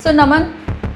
सो नमन,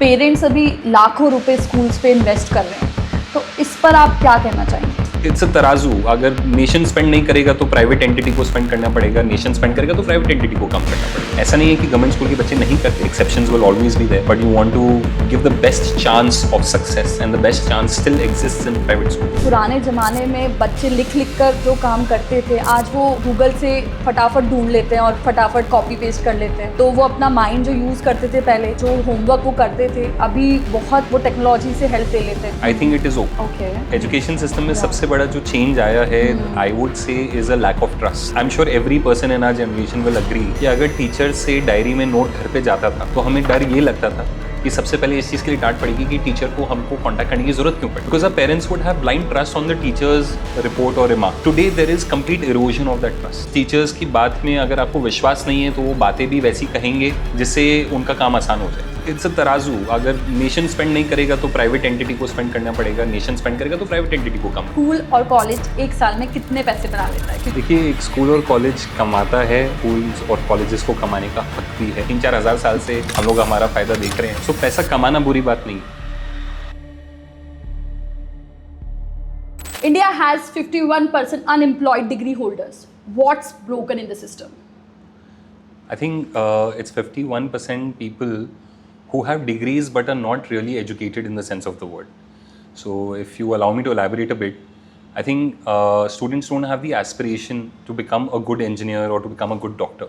parents अभी लाखों रुपए स्कूल्स पे इन्वेस्ट कर रहे हैं, तो इस पर आप क्या कहना चाहेंगे? इट्स अ तराजू। अगर नेशन स्पेंड नहीं करेगा तो प्राइवेट एंटिटी को स्पेंड करना पड़ेगा, नेशन स्पेंड करेगा तो प्राइवेट एंटिटी को कम करना पड़ेगा। ऐसा नहीं है कि गवर्नमेंट स्कूल के बच्चे नहीं करते, exceptions will always be there, but you want to give the best chance of success and the best chance still exists in private school. पुराने ज़माने में बच्चे लिख लिख कर जो काम करते थे, आज वो गूगल से फटाफट ढूंढ लेते हैं और फटाफट कॉपी पेस्ट कर लेते हैं। तो वो अपना माइंड जो यूज़ करते थे पहले, जो होमवर्क वो करते थे, अभी बहुत वो टेक्नोलॉजी से हेल्प ले लेते हैं। I think it is okay. Education system में सबसे बड़ा जो चेंज आया है, I would say, is a lack of trust. I am sure every person in our generation will agree कि अगर टीचर से डायरी में नोट घर पे जाता था तो हमें डर ये लगता था कि सबसे पहले इस चीज़ के लिए डांट पड़ेगी कि टीचर को हमको कांटेक्ट करने की जरूरत क्यों पड़ी, because our parents would have blind trust on the teachers report और remark. Today there is complete erosion of that trust. Teachers की बात में अगर आपको विश्वास नहीं है तो वो बातें भी वैसी कहेंगे जिससे उनका काम आसान हो जाए। इट्स अ तराजू। अगर नेशन स्पेंड नहीं करेगा तो प्राइवेट एंटिटी को स्पेंड करना पड़ेगा, नेशन स्पेंड करेगा तो प्राइवेट एंटिटी को कम। स्कूल और कॉलेज एक साल में कितने पैसे बना लेता है? देखिए, एक स्कूल और कॉलेज कमाता है, स्कूल्स और कॉलेजेस को कमाने का हक भी है। 3-4 हज़ार साल से हम लोग हमारा फायदा देख रहे हैं, सो पैसा कमाना बुरी बात नहीं। India has 51% unemployed degree holders. What's broken in the system? I think it's 51% people who have degrees but are not really educated in the sense of the word. So if you allow me to elaborate a bit, I think students don't have the aspiration to become a good engineer or to become a good doctor.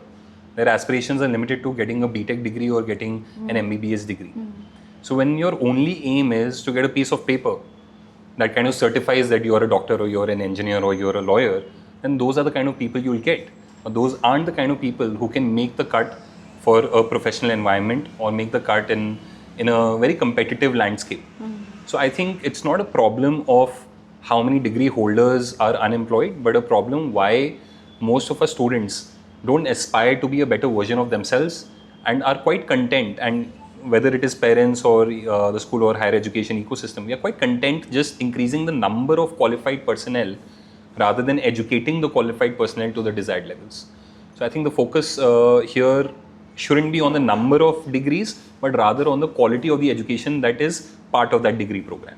Their aspirations are limited to getting a BTech degree or getting an MBBS degree. So when your only aim is to get a piece of paper that kind of certifies that you're a doctor or you're an engineer or you're a lawyer, then those are the kind of people you'll get. But those aren't the kind of people who can make the cut for a professional environment or make the cut in a very competitive landscape. So I think it's not a problem of how many degree holders are unemployed, but a problem why most of our students don't aspire to be a better version of themselves and are quite content, and whether it is parents or the school or higher education ecosystem, we are quite content just increasing the number of qualified personnel rather than educating the qualified personnel to the desired levels. So I think the focus here shouldn't be on the number of degrees, but rather on the quality of the education that is part of that degree program.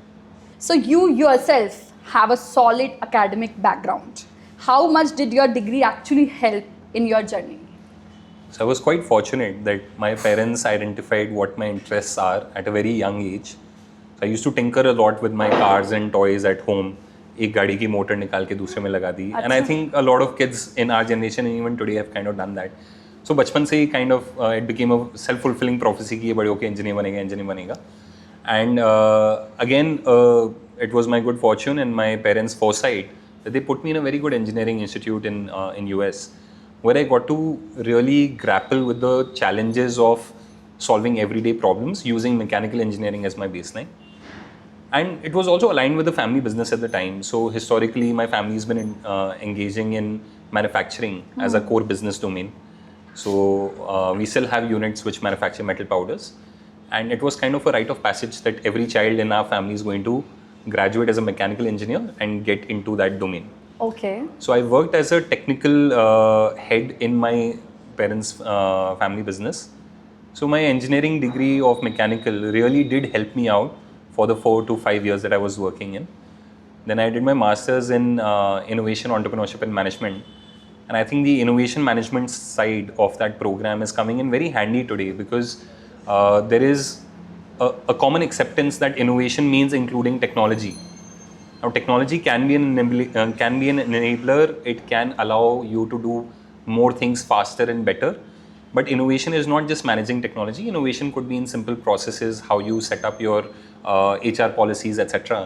So you yourself have a solid academic background. How much did your degree actually help in your journey? So I was quite fortunate that my parents identified what my interests are at a very young age. So I used to tinker a lot with my cars and toys at home. एक गाड़ी की motor निकाल के दूसरे में लगा दी, and I think a lot of kids in our generation and even today have kind of done that. So बचपन से ही kind of it became a self fulfilling prophecy कि ये बड़े होकर इंजीनियर बनेगा. And again it was my good fortune and my parents foresight that they put me in a very good engineering institute in US, where I got to really grapple with the challenges of solving everyday problems using mechanical engineering as my baseline. And it was also aligned with the family business at the time. So historically, my family's been engaging in manufacturing as a core business domain. So we still have units which manufacture metal powders. And it was kind of a rite of passage that every child in our family is going to graduate as a mechanical engineer and get into that domain. Okay. So I worked as a technical head in my parents' family business. So my engineering degree of mechanical really did help me out for the 4 to 5 years that I was working in. Then I did my master's in innovation, entrepreneurship and management. And I think the innovation management side of that program is coming in very handy today, because there is a common acceptance that innovation means including technology. Now technology can be an enabler, it can allow you to do more things faster and better. But innovation is not just managing technology. Innovation could be in simple processes, how you set up your HR policies, etc.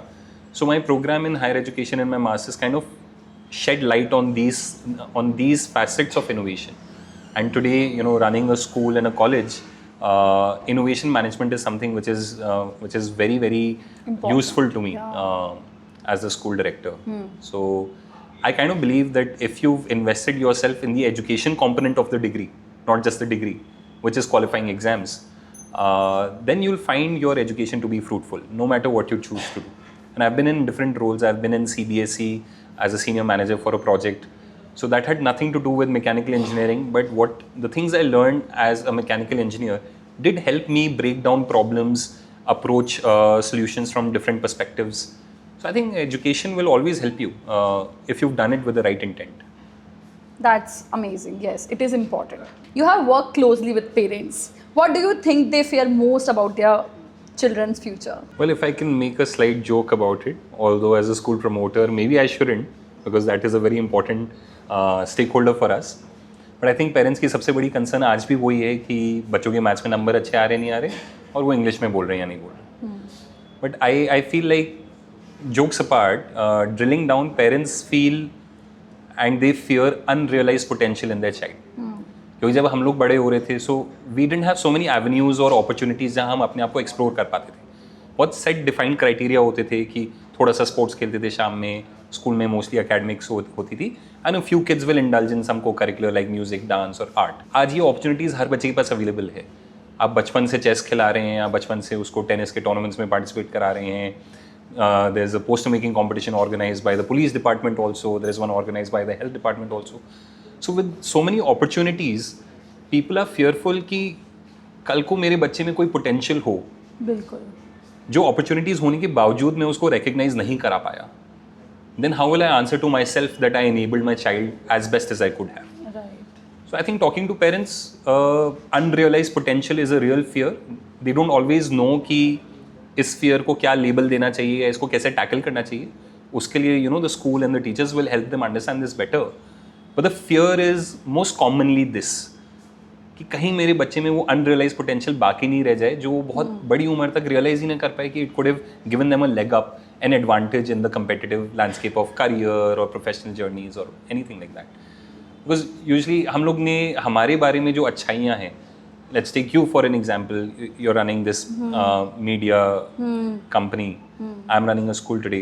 So my program in higher education and my master's kind of shed light on these facets of innovation. And today, running a school and a college, innovation management is something which is very, very important, useful to me as a school director. So I kind of believe that if you've invested yourself in the education component of the degree, not just the degree, which is qualifying exams, then you'll find your education to be fruitful, no matter what you choose to do. And I've been in different roles. I've been in CBSE as a senior manager for a project. So that had nothing to do with mechanical engineering, but the things I learned as a mechanical engineer did help me break down problems, approach solutions from different perspectives. So I think education will always help you if you've done it with the right intent. That's amazing. Yes, it is important. You have worked closely with parents. What do you think they fear most about their children's future? Well, if I can make a slight joke about it, although as a school promoter, maybe I shouldn't, because that is a very important stakeholder for us. But I think parents की सबसे बड़ी concern आज भी वही है कि बच्चों के मैथ्स में नंबर अच्छे आ रहे नहीं आ रहे, और वो इंग्लिश में बोल रहे हैं या नहीं बोल रहे. But I feel like, jokes apart, drilling down, parents feel and they fear unrealized potential in their child. क्योंकि जब हम लोग बड़े हो रहे थे, so we didn't have so many avenues और अपॉर्चुनिटीज़ जहाँ हम अपने आप को एक्सप्लोर कर पाते थे. बहुत सेट डिफाइंड क्राइटेरिया होते थे कि थोड़ा सा स्पोर्ट्स खेलते थे शाम में, स्कूल में मोस्टली एकेडमिक्स होती थी, and a few kids will indulge in some co curricular like music, dance और आर्ट. आज ये अपॉर्चुनिटीज़ हर बच्चे के पास अवेलेबल है. आप बचपन से चेस खिला रहे हैं, या बचपन से उसको टेनिस के टूर्नामेंट्स में पार्टिसिपेट करा रहे हैं. There is a poster making competition organized by the police department also. There is one organized by the health department also. So with so many opportunities, people are fearful कि कल को मेरे बच्चे में कोई potential हो. बिल्कुल. जो opportunities होने के बावजूद मैं उसको recognize नहीं करा पाया. Then how will I answer to myself that I enabled my child as best as I could have? Right. So I think talking to parents, unrealized potential is a real fear. They don't always know कि इस fear को क्या label देना चाहिए या इसको कैसे tackle करना चाहिए. उसके लिए the school and the teachers will help them understand this better. But the fear is most commonly this कि कहीं मेरे बच्चे में वो अनरियलाइज पोटेंशियल बाकी नहीं रह जाए, जो वो बहुत बड़ी उम्र तक रियलाइज ही नहीं कर पाए कि it could have given them a leg up, an advantage in the competitive landscape of career और प्रोफेशनल जर्नीज और anything like that. Because usually हम लोग ने हमारे बारे में जो अच्छाइयाँ हैं, let's take you for an example. You're running this media company. I'm running a school today.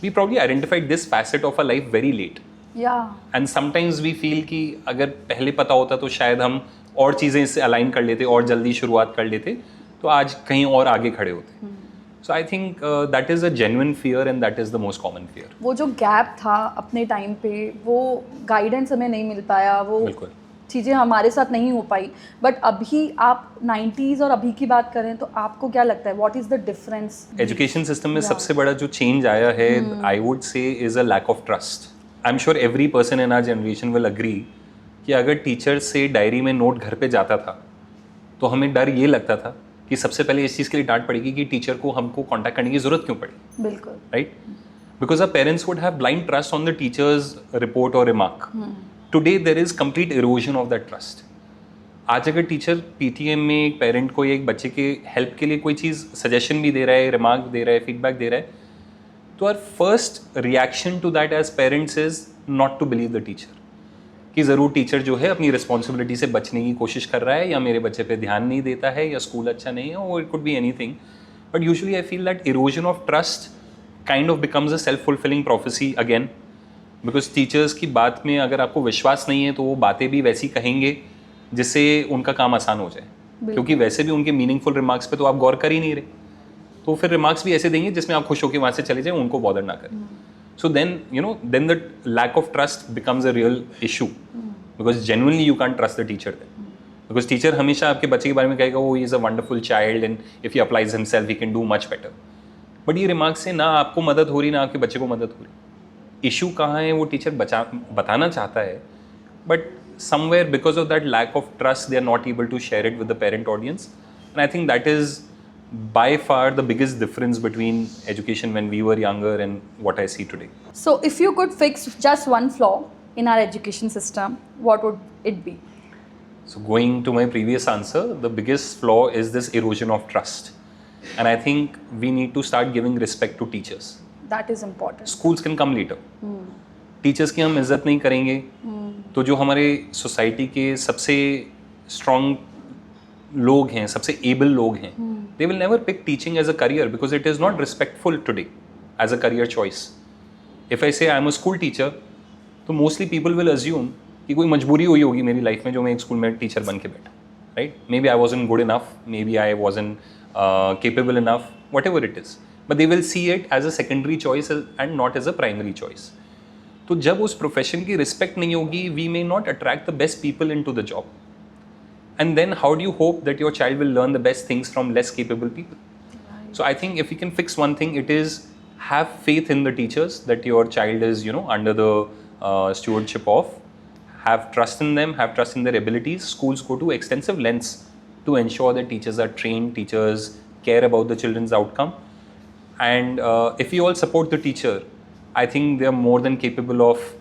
We probably identified this facet of our life very late. Yeah. And sometimes we feel कि अगर पहले पता होता तो शायद हम और चीज़ें इससे अलाइन कर लेते और जल्दी शुरुआत कर लेते, तो आज कहीं और आगे खड़े होते. So I think that is a genuine fear and that is the most common fear. वो जो गैप था अपने टाइम पे, वो गाइडेंस हमें नहीं मिल पाया, वो बिल्कुल चीज़ें हमारे साथ नहीं हो पाई. बट अभी आप 90s और अभी की बात करें तो आपको क्या लगता है, what is the difference? Education system में सबसे बड़ा जो चेंज आया है, I would say, is a lack of trust. I am sure every person in our generation will agree कि अगर टीचर से डायरी में नोट घर पे जाता था तो हमें डर ये लगता था कि सबसे पहले इस चीज़ के लिए डांट पड़ेगी कि टीचर को हमको कॉन्टैक्ट करने की ज़रूरत क्यों पड़ी. बिल्कुल. Right. Because our parents would have blind trust on the teachers report और remark. Today there is complete erosion of that trust. आज अगर टीचर पीटीएम में एक पेरेंट को या एक बच्चे के हेल्प के लिए कोई चीज़ सजेशन भी दे रहा है, रिमार्क दे रहा है, फीडबैक दे रहा है, तो our first reaction to that as parents is not to believe the teacher, कि ज़रूर टीचर जो है अपनी रिस्पॉन्सिबिलिटी से बचने की कोशिश कर रहा है, या मेरे बच्चे पे ध्यान नहीं देता है, या स्कूल अच्छा नहीं है, और it could be anything. But usually I feel that erosion of trust kind of becomes a self fulfilling prophecy again. Because teachers की बात में अगर आपको विश्वास नहीं है तो वो बातें भी वैसी कहेंगे जिससे उनका काम आसान हो जाए, क्योंकि वैसे भी उनके मीनिंगफुल रिमार्क्स पे तो आप गौर कर ही नहीं रहे, तो फिर रिमार्क्स भी ऐसे देंगे जिसमें आप खुश होकर वहाँ से चले जाएं, उनको बॉदर ना करें. So then the lack of trust becomes a real issue, because genuinely you can trust the teacher then. Because teacher हमेशा आपके बच्चे के बारे में कहेगा वो is a wonderful child and if he applies himself he can do much better. But ये remarks से ना आपको मदद हो रही, ना आपके बच्चे को मदद हो रही. इशू कहाँ है वो टीचर बताना चाहता है, but somewhere because of that lack of trust they are not able to share it with the parent audience. And I think that is by far the biggest difference between education when we were younger and what I see today. So if you could fix just one flaw in our education system, what would it be? So going to my previous answer, the biggest flaw is this erosion of trust. And I think we need to start giving respect to teachers. That is important. Schools can come later. Teachers की हम इज्जत नहीं करेंगे तो जो हमारे society के सबसे स्ट्रॉन्ग लोग हैं, सबसे एबल लोग हैं, they will never pick teaching as a career because it is not respectful today as a career choice. If I say I am a school teacher, तो mostly people will assume कि कोई मजबूरी हुई होगी मेरी life में जो मैं एक स्कूल में टीचर बन के बैठा, right? Maybe I wasn't good enough, maybe I wasn't capable enough, whatever it is. But they will see it as a secondary choice and not as a primary choice. तो जब उस profession की respect नहीं होगी, we may not attract the best people into the job. And then how do you hope that your child will learn the best things from less capable people? So I think if we can fix one thing, it is have faith in the teachers that your child is, under the stewardship of. Have trust in them, have trust in their abilities. Schools go to extensive lengths to ensure that teachers are trained, teachers care about the children's outcome. And if we all support the teacher, I think they are more than capable of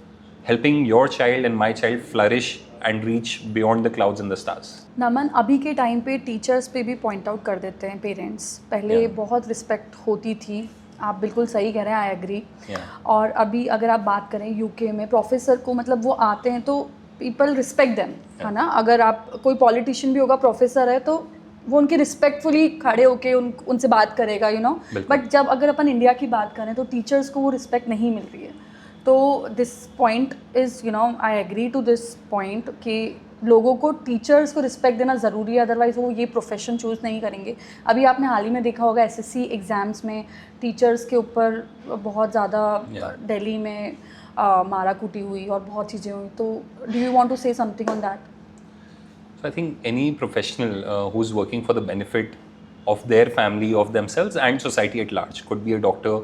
helping your child and my child flourish and reach beyond the clouds and the stars. नमन, अभी के time पे teachers पे भी point out कर देते हैं parents. पहले बहुत रिस्पेक्ट होती थी, आप बिल्कुल सही कह रहे हैं, आई एग्री. और अभी अगर आप बात करें यूके में प्रोफेसर को, मतलब वो आते हैं तो पीपल रिस्पेक्ट देम, है ना. अगर आप कोई पॉलिटिशियन भी होगा, प्रोफेसर है तो वो उनके रिस्पेक्टफुली खड़े होके उनसे बात करेगा, बट जब अगर अपन इंडिया की बात करें तो टीचर्स को वो रिस्पेक्ट नहीं मिल रही है. तो this point is I agree to this point कि लोगों को टीचर्स को रिस्पेक्ट देना ज़रूरी है, अदरवाइज़ वो ये प्रोफेशन चूज़ नहीं करेंगे. अभी आपने हाल ही में देखा होगा एसएससी एग्ज़ाम्स में टीचर्स के ऊपर बहुत ज़्यादा दिल्ली में मारा कूटी हुई और बहुत चीज़ें हुई. तो do you want to say something on that? So I think any professional who's working for the benefit of their family, of themselves and society at large, could be a doctor.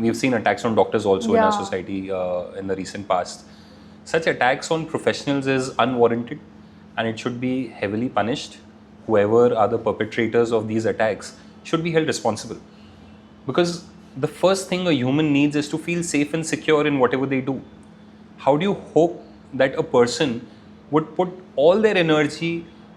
We've seen attacks on doctors also in our society in the recent past. Such attacks on professionals is unwarranted and it should be heavily punished. Whoever are the perpetrators of these attacks should be held responsible. Because the first thing a human needs is to feel safe and secure in whatever they do. How do you hope that a person would put all their energy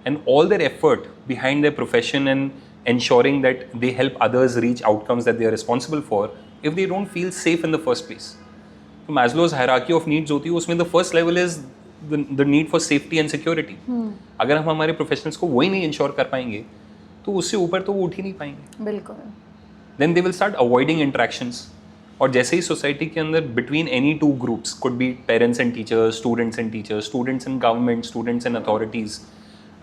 and all their effort behind their profession and ensuring that they help others reach outcomes that they are responsible for if they don't feel safe in the first place? So Maslow's hierarchy of needs होती है, उसमें the first level is the need for safety and security. अगर हम हमारे professionals को वही नहीं ensure कर पाएंगे तो उससे ऊपर तो वो उठ ही नहीं पाएंगे. बिल्कुल. Then they will start avoiding interactions. और जैसे ही सोसाइटी के अंदर between any two groups, could be parents and teachers, students and government, students and authorities,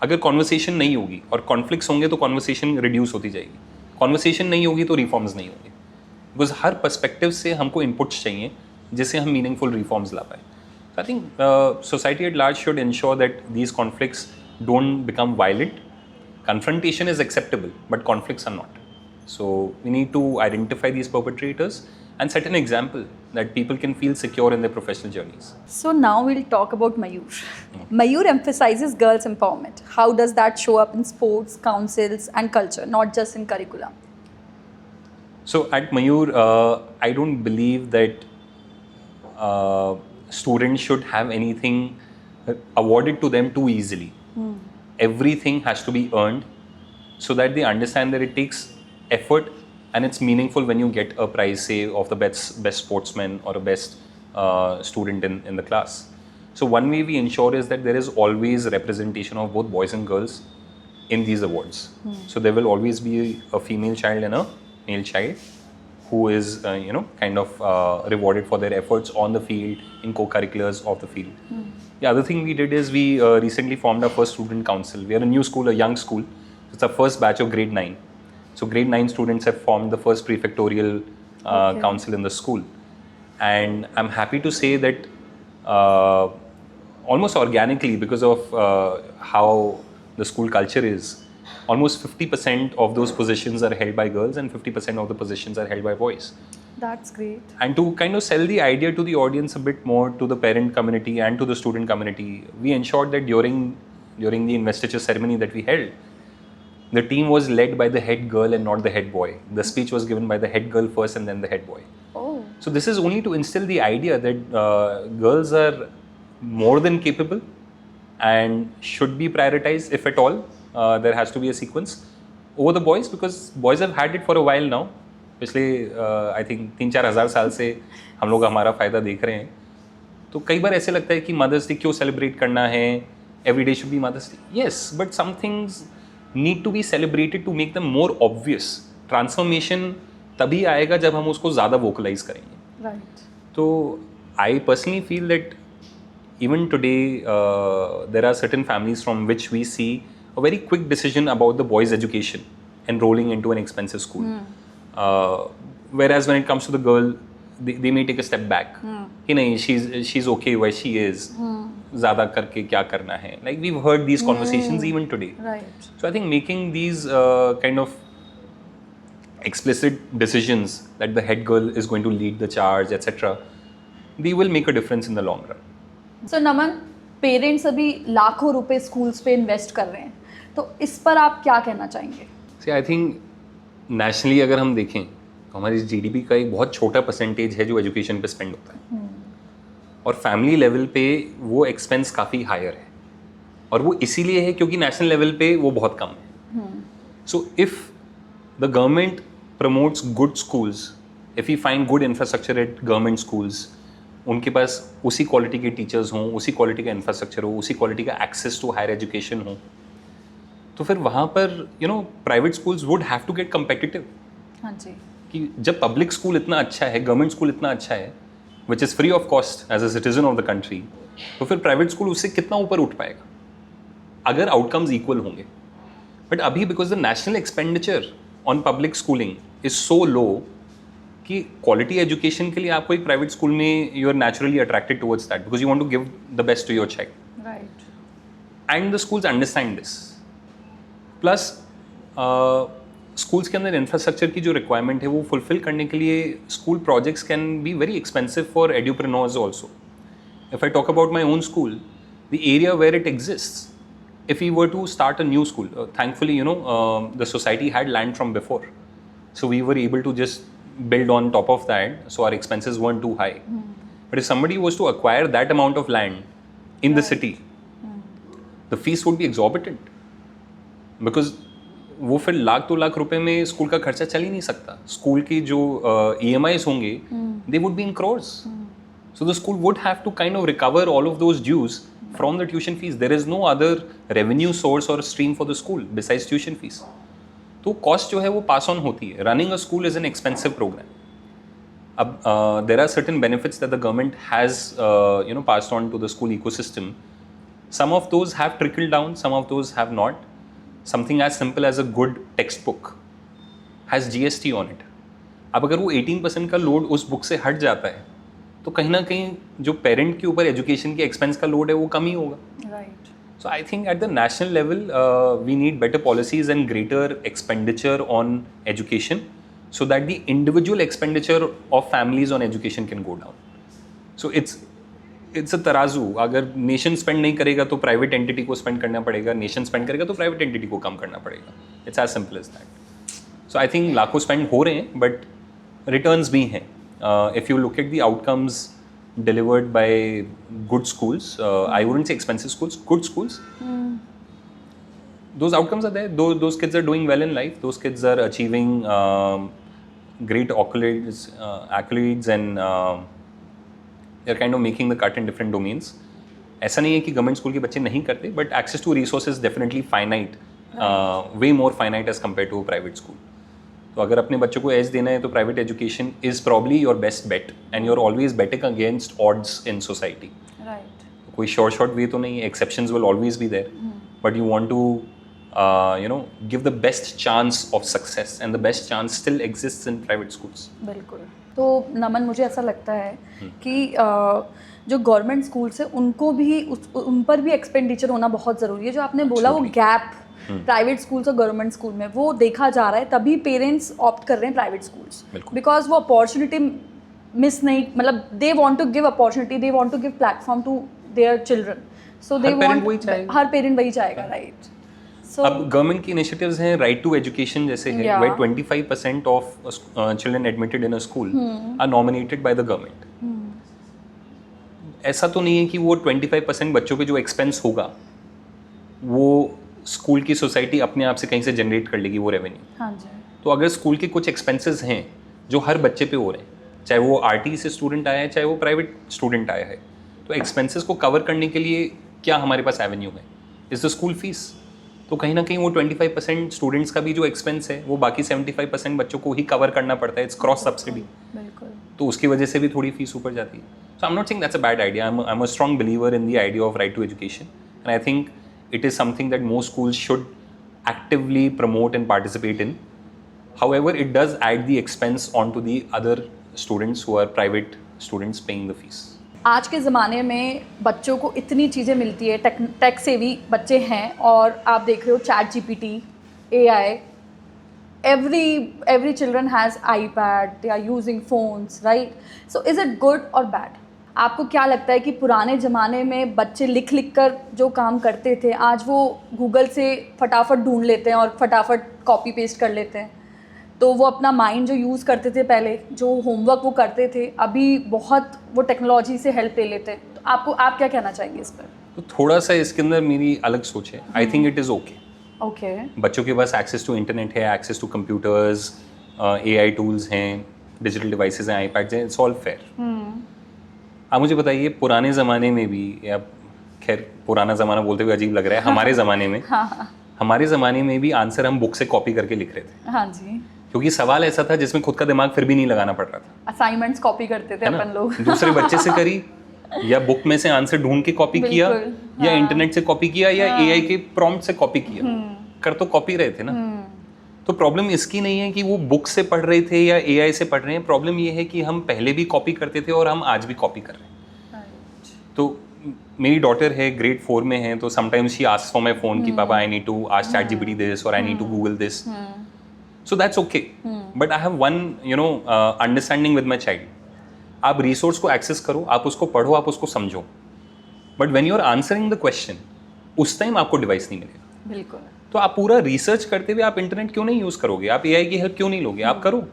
अगर कॉन्वर्सेशन नहीं होगी और कॉन्फ्लिक्ट्स होंगे तो कॉन्वर्सेशन रिड्यूस होती जाएगी. कॉन्वर्सेशन नहीं होगी तो रिफॉर्म्स नहीं होंगे. बिकॉज हर पर्सपेक्टिव से हमको इनपुट्स चाहिए जिससे हम मीनिंगफुल रिफॉर्म्स ला पाए. I think society at large should ensure that these conflicts don't become violent. Confrontation is acceptable, but conflicts are not. So we need to identify these perpetrators and set an example that people can feel secure in their professional journeys. So now we'll talk about Mayur. Mayur emphasizes girls' empowerment. How does that show up in sports, councils and culture, not just in curricula? So at Mayur, I don't believe that students should have anything awarded to them too easily. Everything has to be earned so that they understand that it takes effort and it's meaningful when you get a prize, say, of the best sportsman or a best student in the class. So one way we ensure is that there is always representation of both boys and girls in these awards. So there will always be a female child and a male child who is, kind of rewarded for their efforts on the field, in co-curriculars of the field. The other thing we did is we recently formed our first student council. We are a new school, a young school. It's our first batch of grade 9. So grade 9 students have formed the first prefectorial council in the school. And I'm happy to say that almost organically, because of how the school culture is, almost 50% of those positions are held by girls and 50% of the positions are held by boys. That's great. And to kind of sell the idea to the audience a bit more, to the parent community and to the student community, we ensured that during the investiture ceremony that we held, the team was led by the head girl and not the head boy. The speech was given by the head girl first and then the head boy. Oh. So this is only to instill the idea that girls are more than capable and should be prioritized, if at all. There has to be a sequence over the boys, because boys have had it for a while now. पिछले I think 3-4 हज़ार साल से हम लोग हमारा फ़ायदा देख रहे हैं. तो कई बार ऐसे लगता है कि मदर्स डे क्यों सेलिब्रेट करना है, every day should be mother's day. Yes, but some things need to be celebrated to make them more obvious. Transformation तभी आएगा जब हम उसको ज़्यादा वोकलाइज करेंगे. Right. तो I personally feel that even today there are certain families from which we see a very quick decision about the boys' education enrolling into an expensive school. Whereas when it comes to the girl, they may take a step back. She's okay where she is. ज़्यादा करके क्या करना है. Like we've heard these conversations even today. Right. So I think making these kind of explicit decisions that the head girl is going to lead the charge, etc., they will make a difference in the long run. So Naman, parents अभी लाखों रुपए schools पे invest कर रहे हैं, तो इस पर आप क्या कहना चाहेंगे? See, I think nationally अगर हम देखें तो हमारी GDP का एक बहुत छोटा परसेंटेज है जो एजुकेशन पे स्पेंड होता है, और फैमिली लेवल पे वो एक्सपेंस काफ़ी हायर है, और वो इसीलिए है क्योंकि नेशनल लेवल पे वो बहुत कम है. So if the government promotes good schools, if you find good infrastructure eight government schools, उनके पास उसी क्वालिटी के टीचर्स हों, उसी क्वालिटी का इंफ्रास्ट्रक्चर हो, उसी क्वालिटी का एक्सेस टू हायर एजुकेशन हो, तो फिर वहाँ पर private schools would have to get competitive. हाँ जी. कि जब पब्लिक स्कूल इतना अच्छा है, गवर्नमेंट स्कूल इतना अच्छा है, which is free of cost as a citizen of the country, तो फिर प्राइवेट स्कूल उससे कितना ऊपर उठ पाएगा अगर आउटकम्स इक्वल होंगे. बट अभी because the national expenditure on public schooling is so low कि क्वालिटी एजुकेशन के लिए आपको एक प्राइवेट स्कूल में you are naturally attracted towards that because you want to give the best to your child. Right. And the schools understand this. Plus schools के अंदर infrastructure की जो रिक्वायरमेंट है वो फुलफिल करने के लिए school projects can be very expensive for edupreneurs also. If I talk about my own school, the area where it exists, if we were to start a new school, thankfully the society had land from before, so we were able to just build on top of that, so our expenses weren't too high. But if somebody was to acquire that amount of land in the city, the fees would be exorbitant, because वो फिर लाख 2 लाख रुपए में school का खर्चा चल ही नहीं सकता. School की जो EMIs होंगे, they would be in crores. So the school would have to kind of recover all of those dues from the tuition fees. There is no other revenue source or stream for the school besides tuition fees. तो cost जो है वो pass on होती है. Running a school is an expensive program. अब there are certain benefits that the government has passed on to the school ecosystem. Some of those have trickled down, some of those have not. Something as simple as a good textbook has GST on it. अब अगर वो 18% का load उस book से हट जाता है तो कहीं ना कहीं जो पेरेंट के ऊपर एजुकेशन के एक्सपेंस का लोड है वो कम ही होगा. Right. So I think at the national level we need better policies and greater expenditure on education so that the individual expenditure of families on education can go down. So it's a तराजू. अगर nation spend नहीं करेगा तो private entity को spend करना पड़ेगा, nation spend करेगा तो प्राइवेट एंटिटी को कम करना पड़ेगा. It's as simple as that. So I think लाखों स्पेंड हो रहे हैं बट रिटर्न्स भी हैं. If you look at the outcomes delivered by good schools, I wouldn't say expensive schools, good schools, those outcomes are there. Those kids are doing well in life. Those kids are achieving great accolades and they're kind of making the cut in different domains. ऐसा नहीं है कि government school के बच्चे नहीं करते, but access to resources definitely finite, way more finite as compared to a private school. तो अगर अपने बच्चों को एज देना है तो private education is probably your best bet and you are always betting against odds in society. Right. कोई short way तो नहीं है, exceptions will always be there, but you want to give the best chance of success and the best chance still exists in private schools. बिल्कुल. तो नमन, मुझे ऐसा लगता है कि जो गवर्नमेंट स्कूल्स है उनको भी उन पर भी एक्सपेंडिचर होना बहुत ज़रूरी है. जो आपने बोला वो गैप प्राइवेट स्कूल्स और गवर्नमेंट स्कूल में वो देखा जा रहा है, तभी पेरेंट्स ऑप्ट कर रहे हैं प्राइवेट स्कूल्स, बिकॉज वो अपॉर्चुनिटी मिस नहीं, मतलब they want to give opportunity, they want to give platform to their children. So they want, हर पेरेंट वही चाहेगा. राइट. सो अब गवर्नमेंट की इनिशिएटिव्स हैं, राइट टू एजुकेशन जैसे है, where 25% of children admitted in a school are nominated by the government. ऐसा तो नहीं है कि वो 25% बच्चों पे जो एक्सपेंस होगा वो स्कूल की सोसाइटी अपने आप से कहीं से जनरेट कर लेगी वो रेवेन्यू. हाँ जी. तो अगर स्कूल के कुछ एक्सपेंसेस हैं जो हर बच्चे पे हो रहे हैं, चाहे वो आरटी से स्टूडेंट आया है चाहे वो प्राइवेट स्टूडेंट आया है, तो एक्सपेंसेस को कवर करने के लिए क्या हमारे पास एवेन्यू है? Is the school fees. तो कहीं ना कहीं वो 25% स्टूडेंट्स का भी जो एक्सपेंस है वो बाकी 75% बच्चों को ही कवर करना पड़ता है. It's cross subsidy. बिल्कुल. तो उसकी वजह से भी थोड़ी फीस ऊपर जाती है. So I am not saying that's a bad idea. I am a strong believer in the idea of right to education and I think it is something that most schools should actively promote and participate in. However, it does add the expense onto the other students who are private students paying the fees. आज के ज़माने में बच्चों को इतनी चीज़ें मिलती है, टेक सेवी बच्चे हैं और आप देख रहे हो chat GPT, AI, every children has iPad, they are using phones, right? So is it good or bad? आपको क्या लगता है कि पुराने ज़माने में बच्चे लिख लिख कर जो काम करते थे, आज वो गूगल से फटाफट ढूंढ लेते हैं और फटाफट कॉपी पेस्ट कर लेते हैं, तो वो अपना माइंड जो यूज़ करते थे पहले, जो होमवर्क वो करते थे, अभी बहुत वो टेक्नोलॉजी से हेल्प ले लेते हैं। तो आप क्या कहना चाहेंगे इस पर? तो थोड़ा सा इसके अंदर मेरी अलग सोच है। I think it is okay. Okay, बच्चों के पास एक्सेस टू इंटरनेट है, access to computers, AI tools हैं, डिजिटल डिवाइसेस हैं, आईपैड्स हैं, इट्स ऑल फेयर। आप मुझे बताइए, पुराने ज़माने में भी, या खैर पुराना ज़माना बोलते हुए अजीब लग रहा है, हमारे ज़माने में हमारे ज़माने में भी आंसर हम बुक से कॉपी करके लिख रहे थे। हाँ जी, क्योंकि सवाल ऐसा था जिसमें खुद का दिमाग फिर भी नहीं लगाना पड़ रहा था। असाइनमेंट्स कॉपी करते थे अपन लोग। दूसरे बच्चे से करी, या बुक में से आंसर ढूंढ के कॉपी किया, या इंटरनेट से कॉपी किया, या AI के प्रॉम्प्ट से कॉपी किया। कर तो कॉपी रहे थे ना। तो प्रॉब्लम इसकी नहीं है कि वो बुक से पढ़ रहे थे या AI से पढ़ रहे हैं। प्रॉब्लम ये है कि हम पहले भी कॉपी करते थे और हम आज भी कॉपी कर रहे हैं। तो मेरी डॉटर है, ग्रेड 4 में है, तो sometimes she asks for my phone कि पापा I need to ask ChatGPT this और I need to Google this. So that's okay, but I have one understanding with my child. आप resource को access करो, आप उसको पढ़ो, आप उसको समझो, but when you are answering the question, उस टाइम आपको डिवाइस नहीं मिलेगा। बिल्कुल। तो आप पूरा रिसर्च करते हुए आप इंटरनेट क्यों नहीं यूज करोगे? आप AI की हेल्प क्यों नहीं लोगे? आप करो,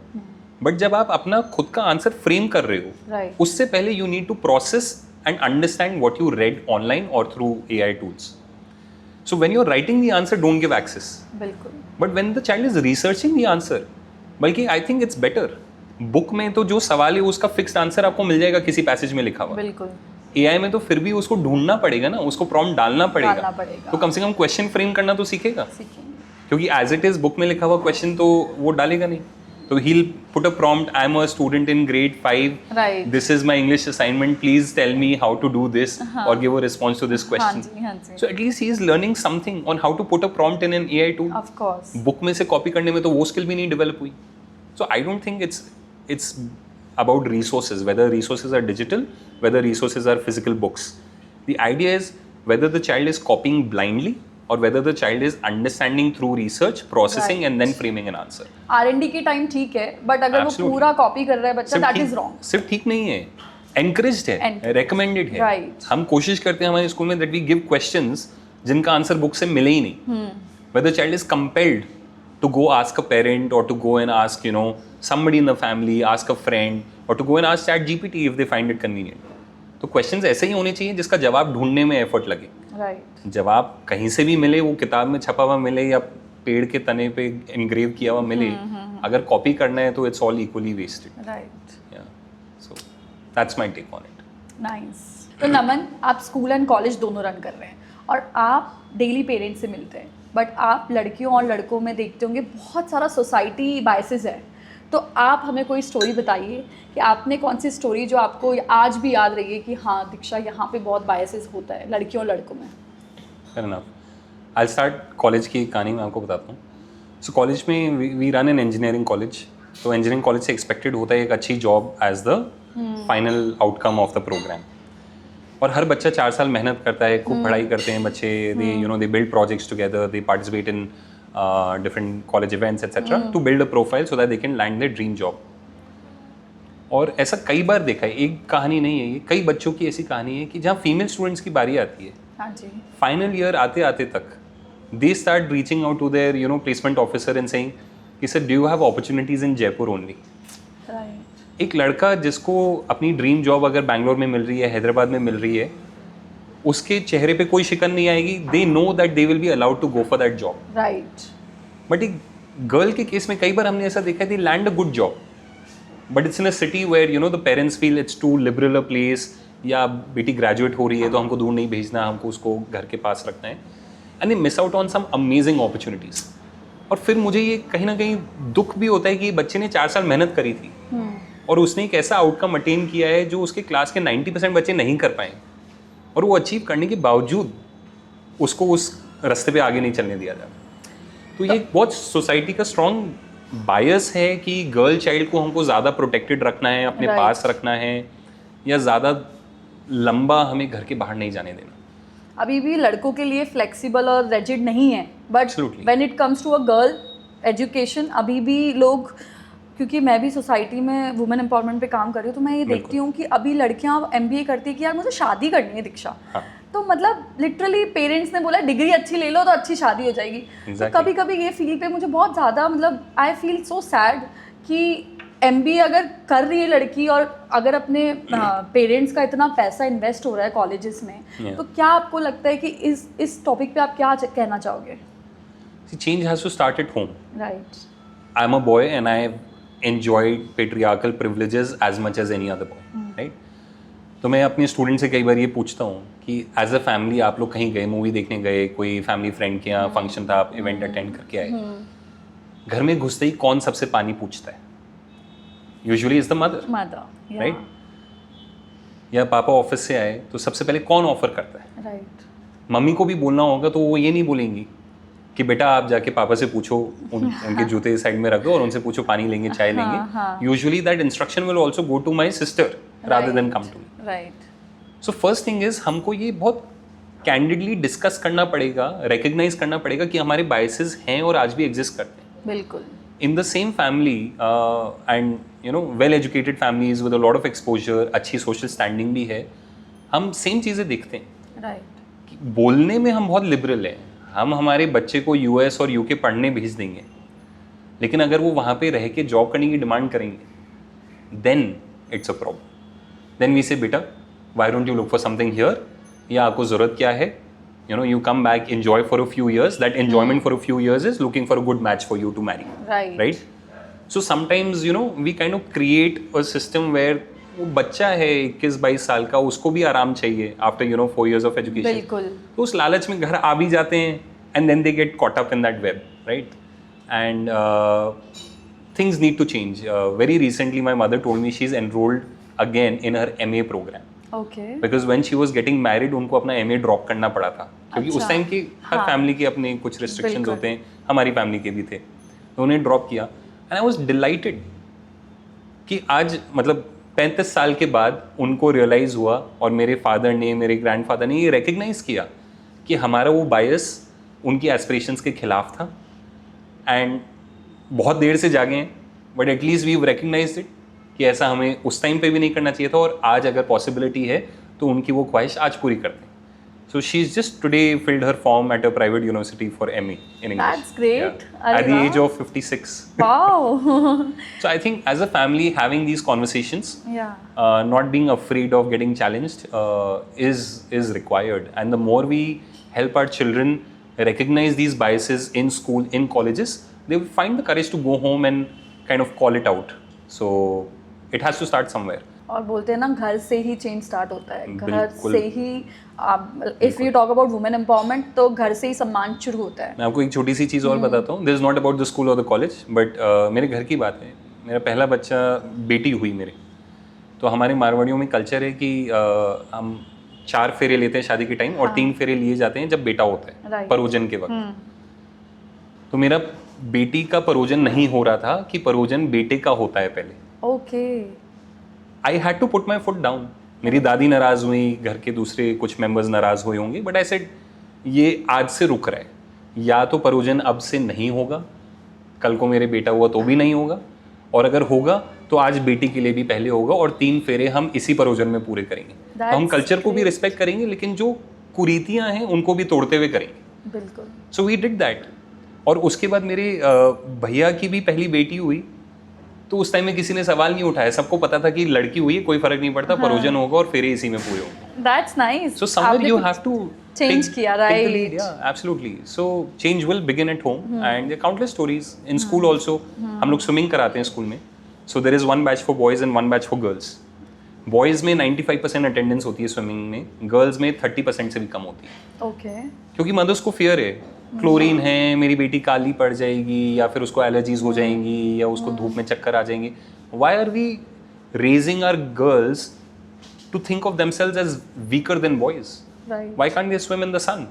बट जब आप अपना खुद का आंसर फ्रेम कर रहे हो, उससे पहले you need to process and understand what you read online or through AI tools. So when you're writing the answer, don't give access. बिल्कुल. But when the child is researching the answer, बल्कि I think it's better. Book में तो जो सवाल है उसका fixed answer आपको मिल जाएगा किसी पैसेज में लिखा हुआ। बिल्कुल. AI में तो फिर भी उसको ढूंढना पड़ेगा ना, उसको प्रॉम्प्ट डालना पड़ेगा। तो कम से कम क्वेश्चन फ्रेम करना तो सीखेगा। क्योंकि एज इट इज बुक में लिखा हुआ क्वेश्चन तो वो डालेगा नहीं। So he'll put a prompt, I'm a student in grade 5. Right. This is my English assignment. Please tell me how to do this or give a response to this question. हाँ जी. So at least he is learning something on how to put a prompt in an AI tool. Of course. Book में से copy करने में तो वो skill भी नहीं develop हुई. So I don't think it's about resources, whether resources are digital, whether resources are physical books. The idea is whether the child is copying blindly or whether the child is understanding through research, processing and then framing an answer. R&D के time ठीक है, but अगर वो पूरा copy कर रहा है बच्चा, that is wrong. सिर्फ ठीक नहीं है, encouraged है, recommended है. Right. हम कोशिश करते हैं हमारे स्कूल में that we give questions जिनका आंसर बुक से मिले ही नहीं. Whether the child is compelled to go ask a parent or to go and ask, somebody in the family, ask a friend or to go and ask ChatGPT if they find it convenient. तो questions ऐसे ही होने चाहिए जिसका जवाब ढूंढने में effort लगे। Right. जवाब कहीं से भी मिले, वो किताब में छपा हुआ मिले या पेड़ के तने पे इनग्रेव किया हुआ मिले, अगर कॉपी करना है तो it's all equally wasted. Right. या so that's my take on it. Nice. तो नमन, आप स्कूल एंड कॉलेज दोनों रन कर रहे हैं और आप डेली पेरेंट्स से मिलते हैं, बट आप लड़कियों और लड़कों में देखते होंगे बहुत सारा सोसाइटी बायसेस है। तो आप हमें कोई स्टोरी बताइए कि आपने कौन सी स्टोरी जो आपको आज भी याद रही है कि हाँ दीक्षा, यहाँ पे बहुत बायसेस होता है लड़कियों और लड़कों में। Fair enough. I'll start college की कहानी मैं आपको बताता हूँ। सो कॉलेज में we run an engineering college. तो इंजीनियरिंग कॉलेज से एक्सपेक्टेड होता है एक अच्छी job as the final outcome of the programme. और हर बच्चा 4 साल मेहनत करता है, खूब पढ़ाई करते हैं बच्चे, they build projects together, they participate in different college events etc. to build a profile so that they can land their dream job. और ऐसा कई बार देखा है, एक कहानी नहीं है ये, कई बच्चों की ऐसी कहानी है कि जहाँ फीमेल स्टूडेंट्स की बारी आती है, हाँ जी, फाइनल ईयर आते आते तक they start reaching out to their placement officer and saying कि sir do you have opportunities in Jaipur only. एक लड़का जिसको अपनी ड्रीम जॉब अगर बैंगलोर में मिल रही है, हैदराबाद में मिल रही है, उसके चेहरे पे कोई शिकन नहीं आएगी। They know that they will be allowed to go for that job. Right. But एक गर्ल के केस में कई बार हमने ऐसा देखा है, they land a good job but it's in a city where the parents feel it's too liberal a place, या बेटी ग्रेजुएट हो रही है तो हमको दूर नहीं भेजना, हमको उसको घर के पास रखना है, and they miss out on some amazing opportunities. और फिर मुझे ये कहीं ना कहीं दुख भी होता है कि बच्चे ने 4 साल मेहनत करी थी और उसने एक ऐसा आउटकम अटेन किया है जो उसके क्लास के 90% बच्चे नहीं कर पाए, और वो अचीव करने के बावजूद उसको उस रास्ते पे आगे नहीं चलने दिया जाता। तो ये बहुत सोसाइटी का स्ट्रॉन्ग बायस है कि गर्ल चाइल्ड को हमको ज़्यादा प्रोटेक्टेड रखना है, अपने पास रखना है, या ज़्यादा लंबा हमें घर के बाहर नहीं जाने देना। अभी भी लड़कों के लिए फ्लेक्सिबल और रिजिड नहीं है, but Absolutely. When it comes to a girl education, अभी भी लोग, क्योंकि मैं भी सोसाइटी में वुमेन एम्पावरमेंट पे काम कर रही हूँ, तो मैं ये देखती हूँ कि अभी लड़कियाँ MBA करती है कि यार मुझे शादी करनी है दीक्षा। हाँ। तो मतलब लिटरली पेरेंट्स ने बोला डिग्री अच्छी ले लो तो अच्छी शादी हो जाएगी। तो कभी कभी ये फील पे मुझे बहुत ज़्यादा, मतलब आई फील सो सैड कि MBA अगर कर रही है लड़की और अगर अपने पेरेंट्स का इतना पैसा इन्वेस्ट हो रहा है कॉलेजेस में, तो क्या आपको लगता है कि इस टॉपिक पे आप क्या कहना चाहोगे? Change has to start at home. Right. I am a boy and I have enjoyed patriarchal privileges as much as any other boy, right? तो मैं अपने स्टूडेंट से कई बार ये पूछता हूँ कि एज अ फैमिली आप लोग कहीं गए, मूवी देखने गए, कोई फैमिली फ्रेंड के यहाँ फंक्शन था, आप इवेंट अटेंड करके आए, घर में घुसते ही कौन सबसे पानी पूछता है? Usually is the mother, right? या पापा ऑफिस से आए तो सबसे पहले कौन ऑफर करता है? राइट। मम्मी को भी बोलना होगा तो वो ये नहीं बोलेंगी कि बेटा आप जाके पापा से पूछो, उनके जूते साइड में रख दो और उनसे पूछो पानी लेंगे, चाय लेंगे। Usually that instruction will also go to my sister rather than come to me. Right. So first thing is हमको ये बहुत कैंडिडली डिस्कस करना पड़ेगा, रिकग्नाइज करना पड़ेगा कि हमारे बायसेस हैं और आज भी एग्जिस्ट करते हैं। बिल्कुल। In the same family and well educated families with a lot of exposure, अच्छी social standing भी है, हम सेम चीज़ें देखते हैं। राइट। बोलने में हम बहुत लिबरल हैं, हम हमारे बच्चे को US और UK पढ़ने भेज देंगे, लेकिन अगर वो वहाँ पे रह के जॉब करने की डिमांड करेंगे then it's a problem. Then we say बेटा why don't you look for something here, या आपको ज़रूरत क्या है, you come back, enjoy for a few years. That enjoyment for a few years is looking for a good match for you to marry. Right? So sometimes, we kind of create a system where वो बच्चा है 21-22 साल का, उसको भी आराम चाहिए after 4 years of education. बिल्कुल। तो उस लालच में घर आ भी जाते हैं and then they get caught up in that web, right? And things need to change. Very recently, my mother told me she's enrolled again in her MA program. Okay. Because when she was getting married, उनको अपना MA drop करना पड़ा था, क्योंकि उस time की हर family के अपने कुछ रिस्ट्रिक्शंस होते हैं, हमारी फैमिली के भी थे, तो उन्हें ड्रॉप किया। एंड आई वाज डिलाइटेड कि आज मतलब 35 साल के बाद उनको रियलाइज हुआ और मेरे फादर ने, मेरे ग्रैंडफादर ने ये रिकग्नाइज किया कि हमारा वो बायस उनकी एस्पिरेशंस के खिलाफ था। एंड बहुत देर से जागे हैं, but at least we recognised it कि ऐसा हमें उस टाइम पे भी नहीं करना चाहिए था, और आज अगर पॉसिबिलिटी है तो उनकी वो ख्वाहिश आज पूरी करते हैं। So she is just today field her form at a private university for MA in English. That's great. At the age of 56. Wow. So I think as a family having these conversations, not being afraid of getting challenged is required. And the more we help our children recognize these biases in school, in colleges, they will find the courage to go home and kind of call it out. So it has to start somewhere. और बोलते हैं ना घर से ही change start होता है, घर से ही। If you talk about women empowerment तो घर से ही सम्मान शुरू होता है। मैं आपको एक छोटी सी चीज़ और बताता हूँ। This is not about the school और द कॉलेज, बट मेरे घर की बात है। मेरा पहला बच्चा बेटी हुई मेरे, तो हमारे मारवाड़ियों में कल्चर है कि हम 4 फेरे लेते हैं शादी के टाइम, और 3 फेरे लिए जाते हैं जब बेटा होता है, परोजन के वक्त। तो मेरा बेटी का परोजन नहीं हो रहा था कि परोजन बेटे का होता है पहले। Okay. I had to put my foot down. मेरी दादी नाराज हुई, घर के दूसरे कुछ मेंबर्स नाराज हुए होंगे, बट आई सेड ये आज से रुक रहा है, या तो परोजन अब से नहीं होगा, कल को मेरे बेटा हुआ तो भी नहीं होगा, और अगर होगा तो आज बेटी के लिए भी पहले होगा, और 3 फेरे हम इसी परोजन में पूरे करेंगे। तो हम कल्चर को भी रिस्पेक्ट करेंगे, लेकिन जो कुरीतियां हैं उनको भी तोड़ते हुए करेंगे। बिल्कुल। So we did that. और उसके बाद मेरे भैया की भी पहली बेटी हुई, तो उस टाइम में किसी ने सवाल नहीं उठाया, सबको पता था कि लड़की हुई है, कोई फर्क नहीं पड़ता, परोजन होगा और फेरे इसी में पूरे होंगे। That's nice. So somewhere you have to change किया, right? Yeah, absolutely. So change will begin at home, and there are countless stories in school also. हम लोग स्विमिंग कराते हैं स्कूल में, so there is one batch for boys and one batch for girls. Boys में 95% attendance होती है swimming में, girls में 30% से भी कम होती है। Okay. क्योंकि मदर्स को फियर है, क्लोरीन है, मेरी बेटी काली पड़ जाएगी, या फिर उसको एलर्जीज हो जाएंगी, या उसको धूप में चक्कर आ जाएंगे। Why are we raising our girls to think of themselves as weaker than boys? Why can't they swim in the sun?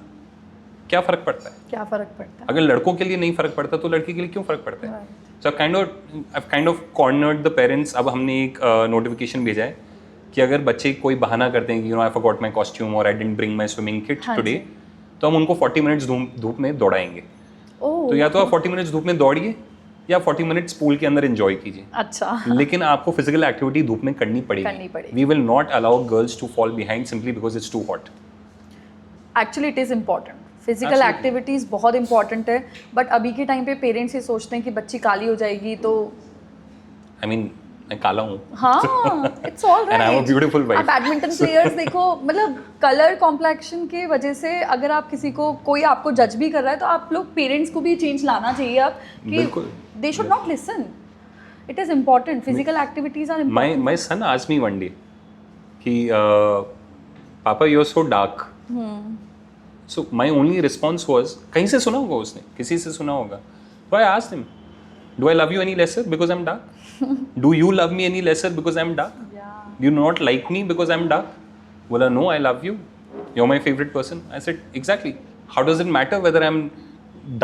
क्या फर्क पड़ता है? क्या फर्क पड़ता है? अगर लड़कों के लिए नहीं फर्क पड़ता तो लड़की के लिए क्यों फर्क पड़ता है? So kind of cornered the parents. अब हमने एक नोटिफिकेशन भेजा है कि अगर बच्चे कोई बहाना करते हैं कि आई फॉरगॉट माय कॉस्ट्यूम और I didn't bring my swimming kit हाँ टुडे, जी। तो हम उनको 40 मिनट्स धूप में दौड़ाएंगे। ओह, तो या तो आप 40 मिनट्स धूप में दौड़िए या 40 मिनट्स पूल के अंदर एंजॉय कीजिए, अच्छा। लेकिन आपको फिजिकल एक्टिविटी धूप में करनी पड़ेगी। We will not allow girls to fall behind simply because it's too hot. Actually it is important, physical Absolutely. Activities बहुत इंपॉर्टेंट है, बट अभी के टाइम पे पेरेंट्स ये सोचते हैं कि बच्ची काली हो जाएगी तो आई मीन मैं काला हूँ। हाँ, it's all And I'm a beautiful wife. आप बैडमिंटन प्लेयर्स देखो, मतलब कलर कॉम्प्लेक्शन के वजह से अगर आप किसी को, कोई आपको जज भी कर रहा है तो आप लोग पेरेंट्स को भी चेंज लाना चाहिए आप कि बिल्कुल। They should not listen, it is important, physical activities are important. My son asked me one day कि पापा you're so dark. So my only response was, कहीं से सुना होगा उसने, किसी से सुना होगा। So I asked him, do I love you any lesser because I'm dark? Do you love me any lesser because I'm dark? Do you not like me because I'm dark? बोला no, I love you. You're my favorite person. I said exactly. How does it matter whether I'm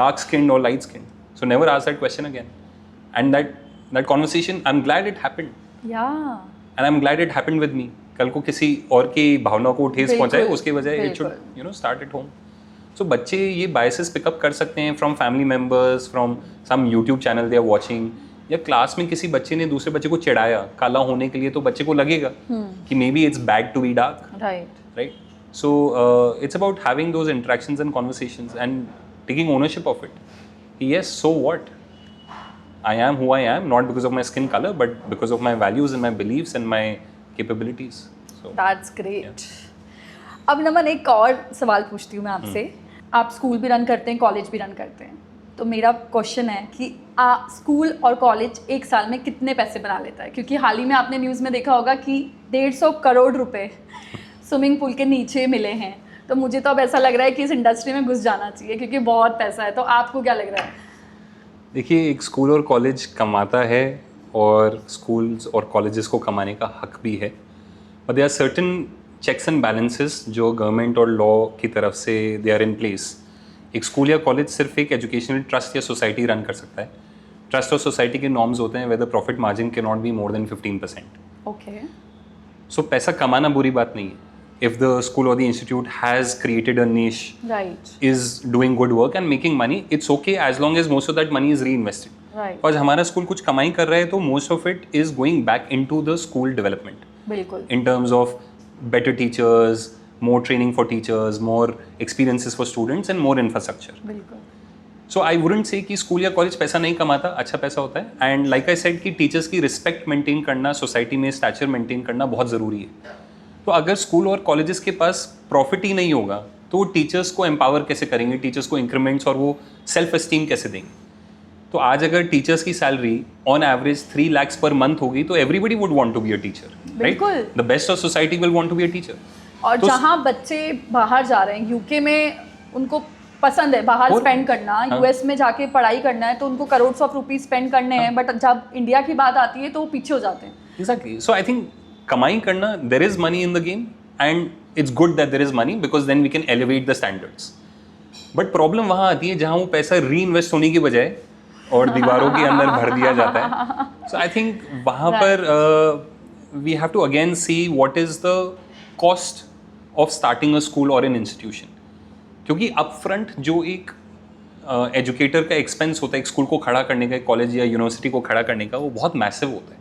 dark skinned or light skinned? So never ask that question again. And that conversation, I'm glad it happened. Yeah. And I'm glad it happened with me. कल को किसी और की भावना को ठेस पहुंचाए उसके बजाय it should start at home. So बच्चे ये बायसेस पिकअप कर सकते हैं from family members, from some YouTube channel they are watching, या क्लास में किसी बच्चे ने दूसरे बच्चे को चिढ़ाया काला होने के लिए, तो बच्चे को लगेगा कि maybe it's bad to be dark, right? So it's about having those interactions and conversations and taking ownership of it. Yes, so what, I am who I am, not because of my skin color, but because of my values and my beliefs and my capabilities. So That's great. अब नमन एक और सवाल पूछती हूँ मैं आपसे। आप school भी रन करते हैं, कॉलेज भी रन करते हैं, तो मेरा क्वेश्चन है कि स्कूल और कॉलेज एक साल में कितने पैसे बना लेता है? क्योंकि हाल ही में आपने न्यूज़ में देखा होगा कि 150 करोड़ रुपए स्विमिंग पूल के नीचे मिले हैं। तो मुझे तो अब ऐसा लग रहा है कि इस इंडस्ट्री में घुस जाना चाहिए क्योंकि बहुत पैसा है। तो आपको क्या लग रहा है? देखिए, एक स्कूल और कॉलेज कमाता है और स्कूल्स और कॉलेजेस को कमाने का हक भी है, और they are certain checks and balances जो गवर्नमेंट और लॉ की तरफ से दे आर इन प्लेस। एक स्कूल या कॉलेज सिर्फ एक एजुकेशनल ट्रस्ट या सोसाइटी रन कर सकता है। ट्रस्ट और सोसाइटी के नॉर्म्स होते हैं where the profit margin can not be more than 15%। Okay, so पैसा कमाना बुरी बात नहीं है। If the school or the institute has created a niche, right, is doing good work and making money, it's okay as long as most of that money is reinvested. right, और हमारा school कुछ कमाई कर रहा है तो most of it is going back into the school development. बिल्कुल, In terms of better teachers, more training for teachers, more experiences for students and more infrastructure. बिल्कुल। So I wouldn't say कि school या college पैसा नहीं कमाता, अच्छा पैसा होता है। And like I said कि टीचर्स की रिस्पेक्ट मेंटेन करना, सोसाइटी में स्टैचर मेंटेन करना बहुत ज़रूरी है। तो अगर स्कूल और कॉलेजेस के पास प्रॉफिट ही नहीं होगा तो वो टीचर्स को एम्पावर कैसे करेंगे, टीचर्स को इंक्रीमेंट्स और वो सेल्फ एस्टीम कैसे देंगे? तो आज अगर टीचर्स की सैलरी ऑन एवरेज 3 lakhs पर मंथ होगी तो everybody would want to be a teacher, right? The best of society will want to be a teacher. और तो जहाँ बच्चे बाहर जा रहे हैं, यूके में उनको पसंद है बाहर स्पेंड करना, यूएस में जाके पढ़ाई करना है तो उनको करोड़ ऑफ रुपीज स्पेंड करने हैं, बट जब इंडिया की बात आती है तो वो पीछे हो जाते हैं। एग्जैक्टली, सो आई थिंक कमाई करना, there is money in the game and it's good that there is money because then we can elevate the standards. But problem वहाँ आती है जहाँ वो पैसा री इन्वेस्ट होने की बजाय और दीवारों के अंदर भर दिया जाता है। सो आई थिंक वहाँ पर we have to again see what is the cost of starting a school और एन इंस्टीट्यूशन, क्योंकि अपफ्रंट जो एक एजुकेटर का एक्सपेंस होता है एक स्कूल को खड़ा करने का, कॉलेज या यूनिवर्सिटी को खड़ा करने का, वो बहुत मैसिव होता है।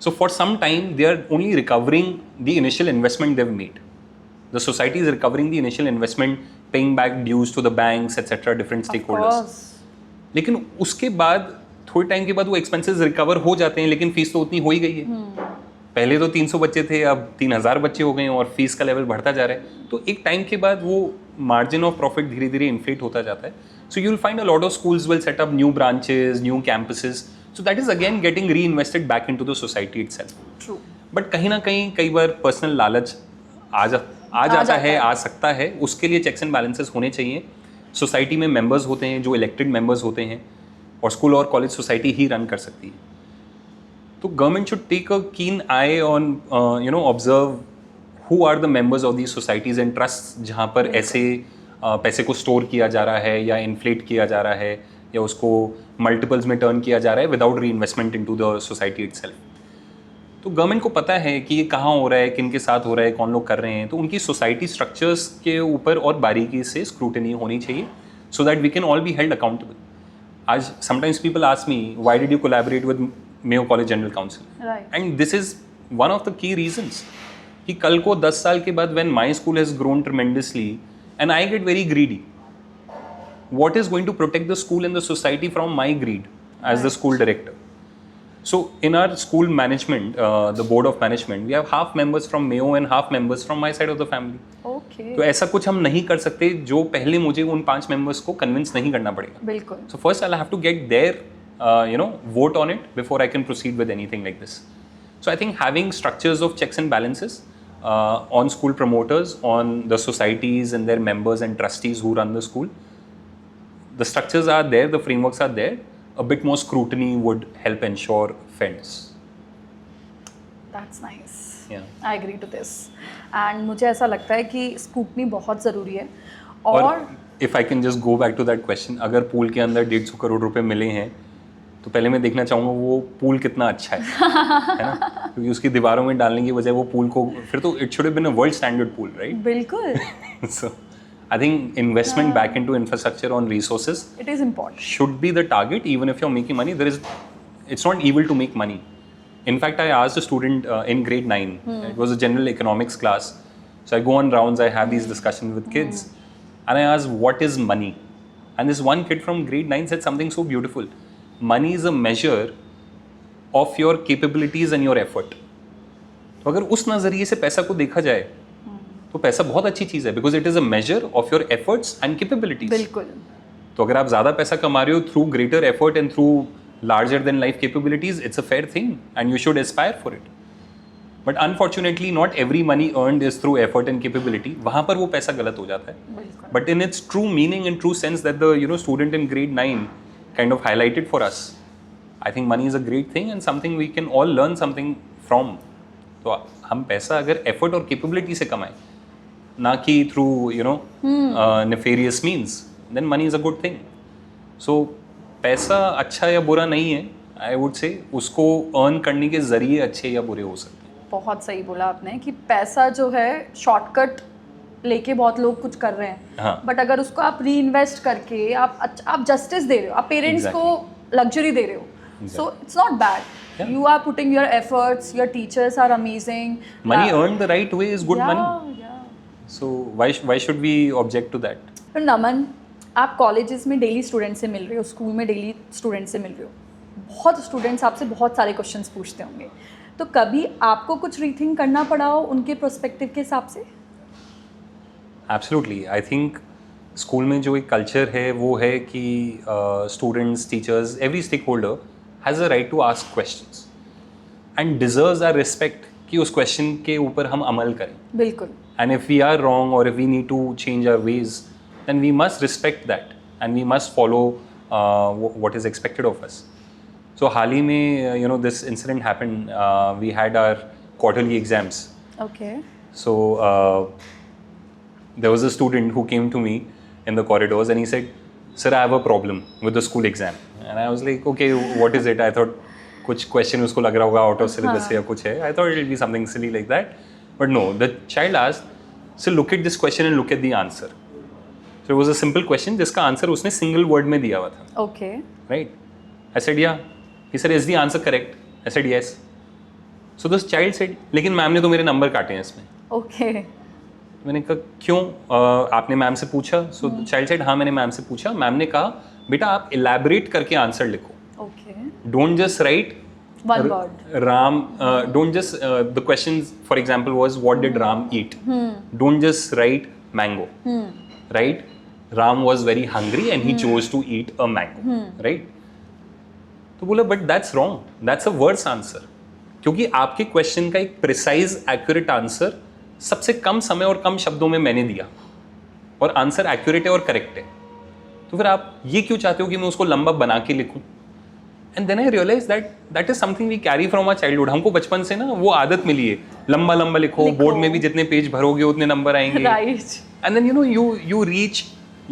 So for some time, they are only recovering the initial investment they've made. The society is recovering the initial investment, paying back dues to the banks, etc., different stakeholders. लेकिन उसके बाद थोड़े टाइम के बाद वो expenses recover हो जाते हैं, लेकिन फीस तो उतनी हो ही गई है। पहले तो 300 बच्चे थे, अब 3000 बच्चे हो गए हैं और फीस का लेवल बढ़ता जा रहा है। तो एक टाइम के बाद वो मार्जिन ऑफ प्रॉफिट धीरे धीरे इन्फ्लेट होता जाता है। So you will find a lot of schools will set up new branches, new campuses, so that is again getting reinvested back into the society itself. True. But कहीं ना कहीं कई बार personal लालच आ जाता है, आ सकता है, उसके लिए चेक्स एंड बैलेंसेस होने चाहिए। सोसाइटी में मेंबर्स होते हैं जो इलेक्टेड मेंबर्स होते हैं, और स्कूल और कॉलेज सोसाइटी ही रन कर सकती है। तो government should take a keen eye on observe who are the members of these societies and trust जहाँ पर ऐसे पैसे को स्टोर किया जा रहा है या इन्फ्लेट किया जा रहा है या उसको मल्टीपल्स में टर्न किया जा रहा है without reinvestment into the society itself. तो गवर्नमेंट को पता है कि ये कहाँ हो रहा है, किन के साथ हो रहा है, कौन लोग कर रहे हैं, तो उनकी सोसाइटी स्ट्रक्चर्स के ऊपर और बारीकी से स्क्रूटनी होनी चाहिए so that we can all be held accountable. आज sometimes people ask me why did you collaborate with Mayo college general council, Right. And this is one of the key reasons कि कल को 10 साल के बाद when my school has grown tremendously and I get very greedy, what is going to protect the school and the society from my greed as the school director? So in our school management, the board of management, we have half members from Mayo and half members from my side of the family. Okay. तो ऐसा कुछ हम नहीं कर सकते जो पहले मुझे उन 5 members को convince नहीं करना पड़ेगा. बिल्कुल. So first I'll have to get their vote on it before I can proceed with anything like this. So I think having structures of checks and balances on school promoters, on the societies and their members and trustees who run the school, the structures are there, the frameworks are there, a bit more scrutiny would help ensure fairness. That's nice. Yeah. I agree to this. And मुझे ऐसा लगता है कि scrutiny बहुत ज़रूरी है. और if I can just go back to that question, अगर पूल के अंदर 150 करोड़ रुपए मिले हैं तो पहले मैं देखना चाहूँगा वो पूल कितना अच्छा है ना, क्योंकि उसकी दीवारों में डालने की बजाय वो पूल को फिर तो it should have been a world standard pool, right? बिल्कुल. So I think investment back into infrastructure on resources It is important. should be the target. Even if you're making money, it's not evil to make money. In fact, I asked a student in grade 9, it was a general economics class, so I go on rounds, I have these discussions with kids, and I asked, what is money? And this one kid from grade 9 said something so beautiful. Money is a measure of your capabilities and your effort. तो अगर उस नज़रिए से पैसा को देखा जाए तो पैसा बहुत अच्छी चीज़ है, because it is a measure of your efforts and capabilities. बिल्कुल. तो अगर आप ज़्यादा पैसा कमा रहे हो through greater effort and through larger than life capabilities, it's a fair thing and you should Aspire for it. But unfortunately not every money earned is through effort and capability. वहाँ पर वो पैसा गलत हो जाता है. बिल्कुल. But in its true meaning and true sense that the student in grade 9 kind of highlighted for us, I think money is a great thing and something we can all learn something from. तो हम पैसा अगर effort और capability से कमाएं, ना कि through nefarious means, then money is a good thing. So पैसा अच्छा या बुरा नहीं है, I would say उसको अर्न करने के जरिए अच्छे या बुरे हो सकते हैं. बहुत सही बोला आपने कि पैसा जो है शॉर्टकट लेके बहुत लोग कुछ कर रहे हैं. हाँ. बट अगर उसको आप री इन्वेस्ट करके आप जस्टिस दे रहे हो, आप पेरेंट्स को लग्जरी दे रहे हो, सो it's not bad. You are putting your efforts, your teachers are amazing. Money earned the right way is good money. Yeah. So why should we object to that? तो नमन, आप colleges में daily student से मिल रहे हो, school में daily student से मिल रहे हो, बहुत स्टूडेंट्स आपसे बहुत सारे क्वेश्चंस पूछते होंगे, तो कभी आपको कुछ रीथिंक करना पड़ा हो उनके प्रोस्पेक्टिव के हिसाब से? Absolutely. I think स्कूल में जो एक कल्चर है वो है कि students, teachers, every stakeholder has a right to ask questions and deserves our respect कि उस क्वेश्चन के ऊपर हम अमल करें. बिल्कुल. And if we are wrong or if we need to change our ways, then we must respect that and we must follow what is expected of us. So हाल ही में this incident happened. We had our quarterly exams. Okay. So there was a student who came to me in the corridors and he said, "Sir, I have a problem with the school exam." And I was like, "Okay, what is it?" I thought कुछ question उसको लग रहा होगा out of syllabus या कुछ है. I thought it will be something silly like that. But no, the child asked, "So look at this question and look at the answer." So it was a simple question जिसका answer उसने single word में दिया हुआ था. Okay. Right? I said, "Yeah." He said, "Is the answer correct?" I said, "Yes." So this child said, "लेकिन ma'am ने तो मेरे नंबर काटे हैं इसमें." Okay. मैंने कहा क्यों, आपने मैम से पूछा? So the child said, हाँ मैंने मैम से पूछा. मैम ने कहा बेटा आप elaborate करके आंसर लिखो. Okay. Don't just write One word. Ram, don't just, the questions, for example, was what did Ram eat? Don't just write mango. Right? Ram was very hungry and he chose to eat a mango. Right? तो बोला but that's wrong. That's a worse answer. क्योंकि आपके question का एक precise, accurate answer सबसे कम समय और कम शब्दों में मैंने दिया और आंसर accurate है और correct है. तो फिर आप ये क्यों चाहते हो कि मैं उसको लंबा बना के लिखूं? And then I realized that is something we carry from our childhood. हमको बचपन से ना वो आदत मिली है, लंबा लंबा लिखो, बोर्ड में भी जितने पेज भरोगे उतने नंबर आएंगे. Right. And then you reach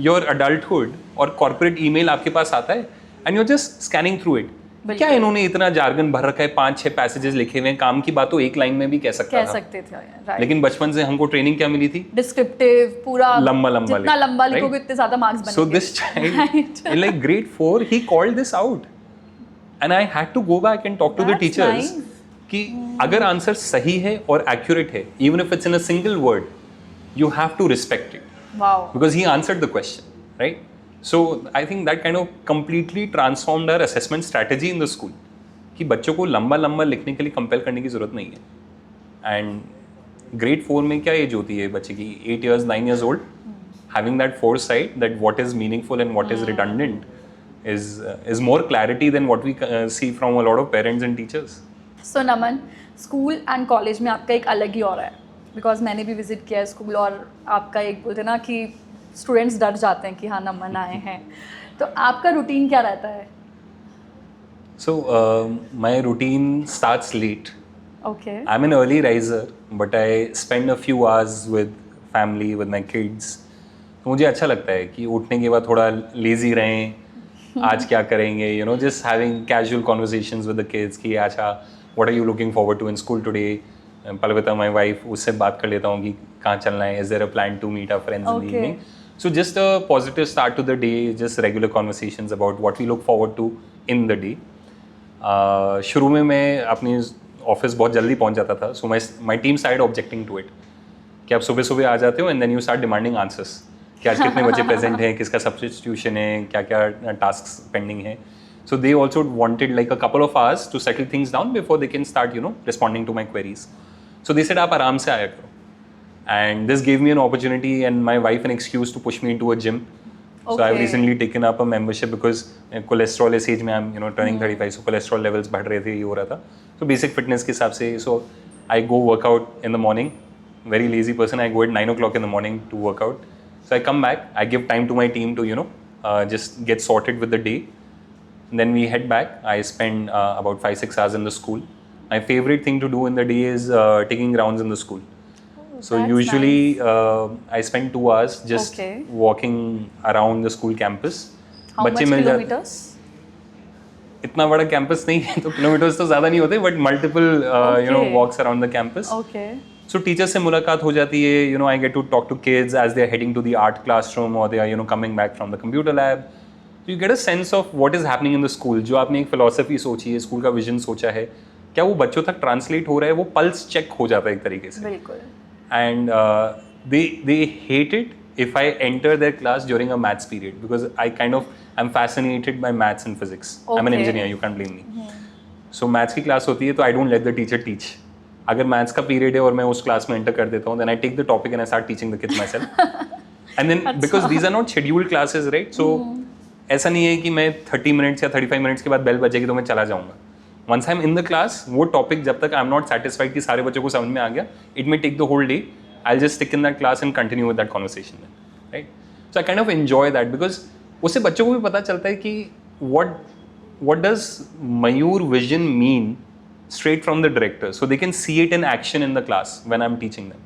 your adulthood और corporate email आपके पास आता है and you're just scanning through it. क्या इन्होंने इतना जार्गन भर रखा है, 5-6 पैसेजेस लिखे हुए हैं, काम की बात तो एक लाइन में भी कह सकता कह था। सकते थे, राइट। लेकिन बचपन से हमको ट्रेनिंग क्या मिली थी? डिस्क्रिप्टिव, पूरा लंबा जितना लंबा लिखोगे उतने ज्यादा मार्क्स बनेंगे। So this child in like grade 4 he called this out and I had to go back and talk to the That's teachers nice. कि अगर आंसर सही है और accurate है, even if it's in a single word, you have to respect it wow, because he answered the question, right? So I think that kind of completely transformed our assessment strategy in the school कि बच्चों को लंबा लंबा लिखने के लिए compel करने की जरूरत नहीं है। एंड ग्रेड 4 में क्या एज होती है बच्चे की? 8 years 9 years old, having that foresight that what is meaningful and what is redundant is more clarity than what we see from a lot of parents and teachers. So Naman, school and college में आपका एक अलग ही और है, because मैंने भी visit किया है स्कूल, और आपका एक बोलते ना कि स्टूडेंट्स डर जाते हैं कि हाँ नमन आए हैं, तो आपका रूटीन क्या रहता है? So my routine starts late. Okay, I'm an early riser, but I spend a few hours with family, with my kids. तो मुझे अच्छा लगता है कि उठने के बाद थोड़ा लेजी रहें, आज क्या करेंगे, you know, just having casual conversations with the kids कि अच्छा what are you looking forward to in school today? पलविता, my wife, उससे बात कर लेता हूँ कि कहाँ चलना है, is there a plan to meet our friends in the Okay. evening? So just a positive start to the day, just regular conversations about what we look forward to in the day. शुरू में मैं अपनी office बहुत जल्दी पहुंच जाता था, so my team started objecting to it कि आप सुबह सुबह आ जाते हो and then you start demanding answers कि आज कितने बच्चे प्रेजेंट हैं, किसका सब्स्टिट्यूशन है, क्या क्या टास्क पेंडिंग है. So they also wanted like a couple of hours to settle things down before they can start responding to my queries. So they said आप आराम से आया करो, and this gave me an opportunity and my wife an excuse to push me into a gym. So I've recently taken up a membership because cholesterol इस age में I'm turning 35, so cholesterol levels बढ़ रहे थे, ये हो रहा था. So basic fitness के हिसाब से, so I go work out in the morning. Very lazy person, I go at 9 o'clock in the morning to work out. So I come back, I give time to my team to just get sorted with the day. And then we head back. I spend about 5-6 hours in the school. My favorite thing to do in the day is taking rounds in the school. So That's usually I spend 2 hours just Okay. walking around the school campus. How much kilometers? इतना बड़ा campus नहीं है तो kilometres तो ज़्यादा नहीं होते, but multiple walks around the campus. Okay, so teacher से मुलाकात हो जाती है, I get to talk to kids as they are heading to the art classroom और they are coming back from the computer lab. तो you get a sense of what is happening in the school. जो आपने एक philosophy सोची है, school का vision सोचा है, क्या वो बच्चों तक ट्रांसलेट हो रहा है? वो पल्स चेक हो जाता है एक तरीके से. बिल्कुल. And they hate it if I enter their class during a maths period because I'm fascinated by maths and physics. I'm an Okay. engineer, you can't blame me. So maths की class होती है तो I don't let the teacher teach. अगर maths का period है और मैं उस क्लास में enter कर देता हूँ, then I take the topic and I start teaching the kids myself. And then because these are not scheduled classes, right? So ऐसा नहीं है कि मैं 30 minutes या 35 minutes के बाद बेल बजेगी तो मैं चला जाऊँगा. Once I'm in the class, वो टॉपिक जब तक I'm not satisfied कि सारे बच्चों को समझ में आ गया, it may take the whole day. I'll just stick in that class and continue with that conversation, right? So I kind of enjoy that because उससे बच्चों को भी पता चलता है कि what does Mayur vision mean straight from the director, so they can see it in action in the class when I'm teaching them.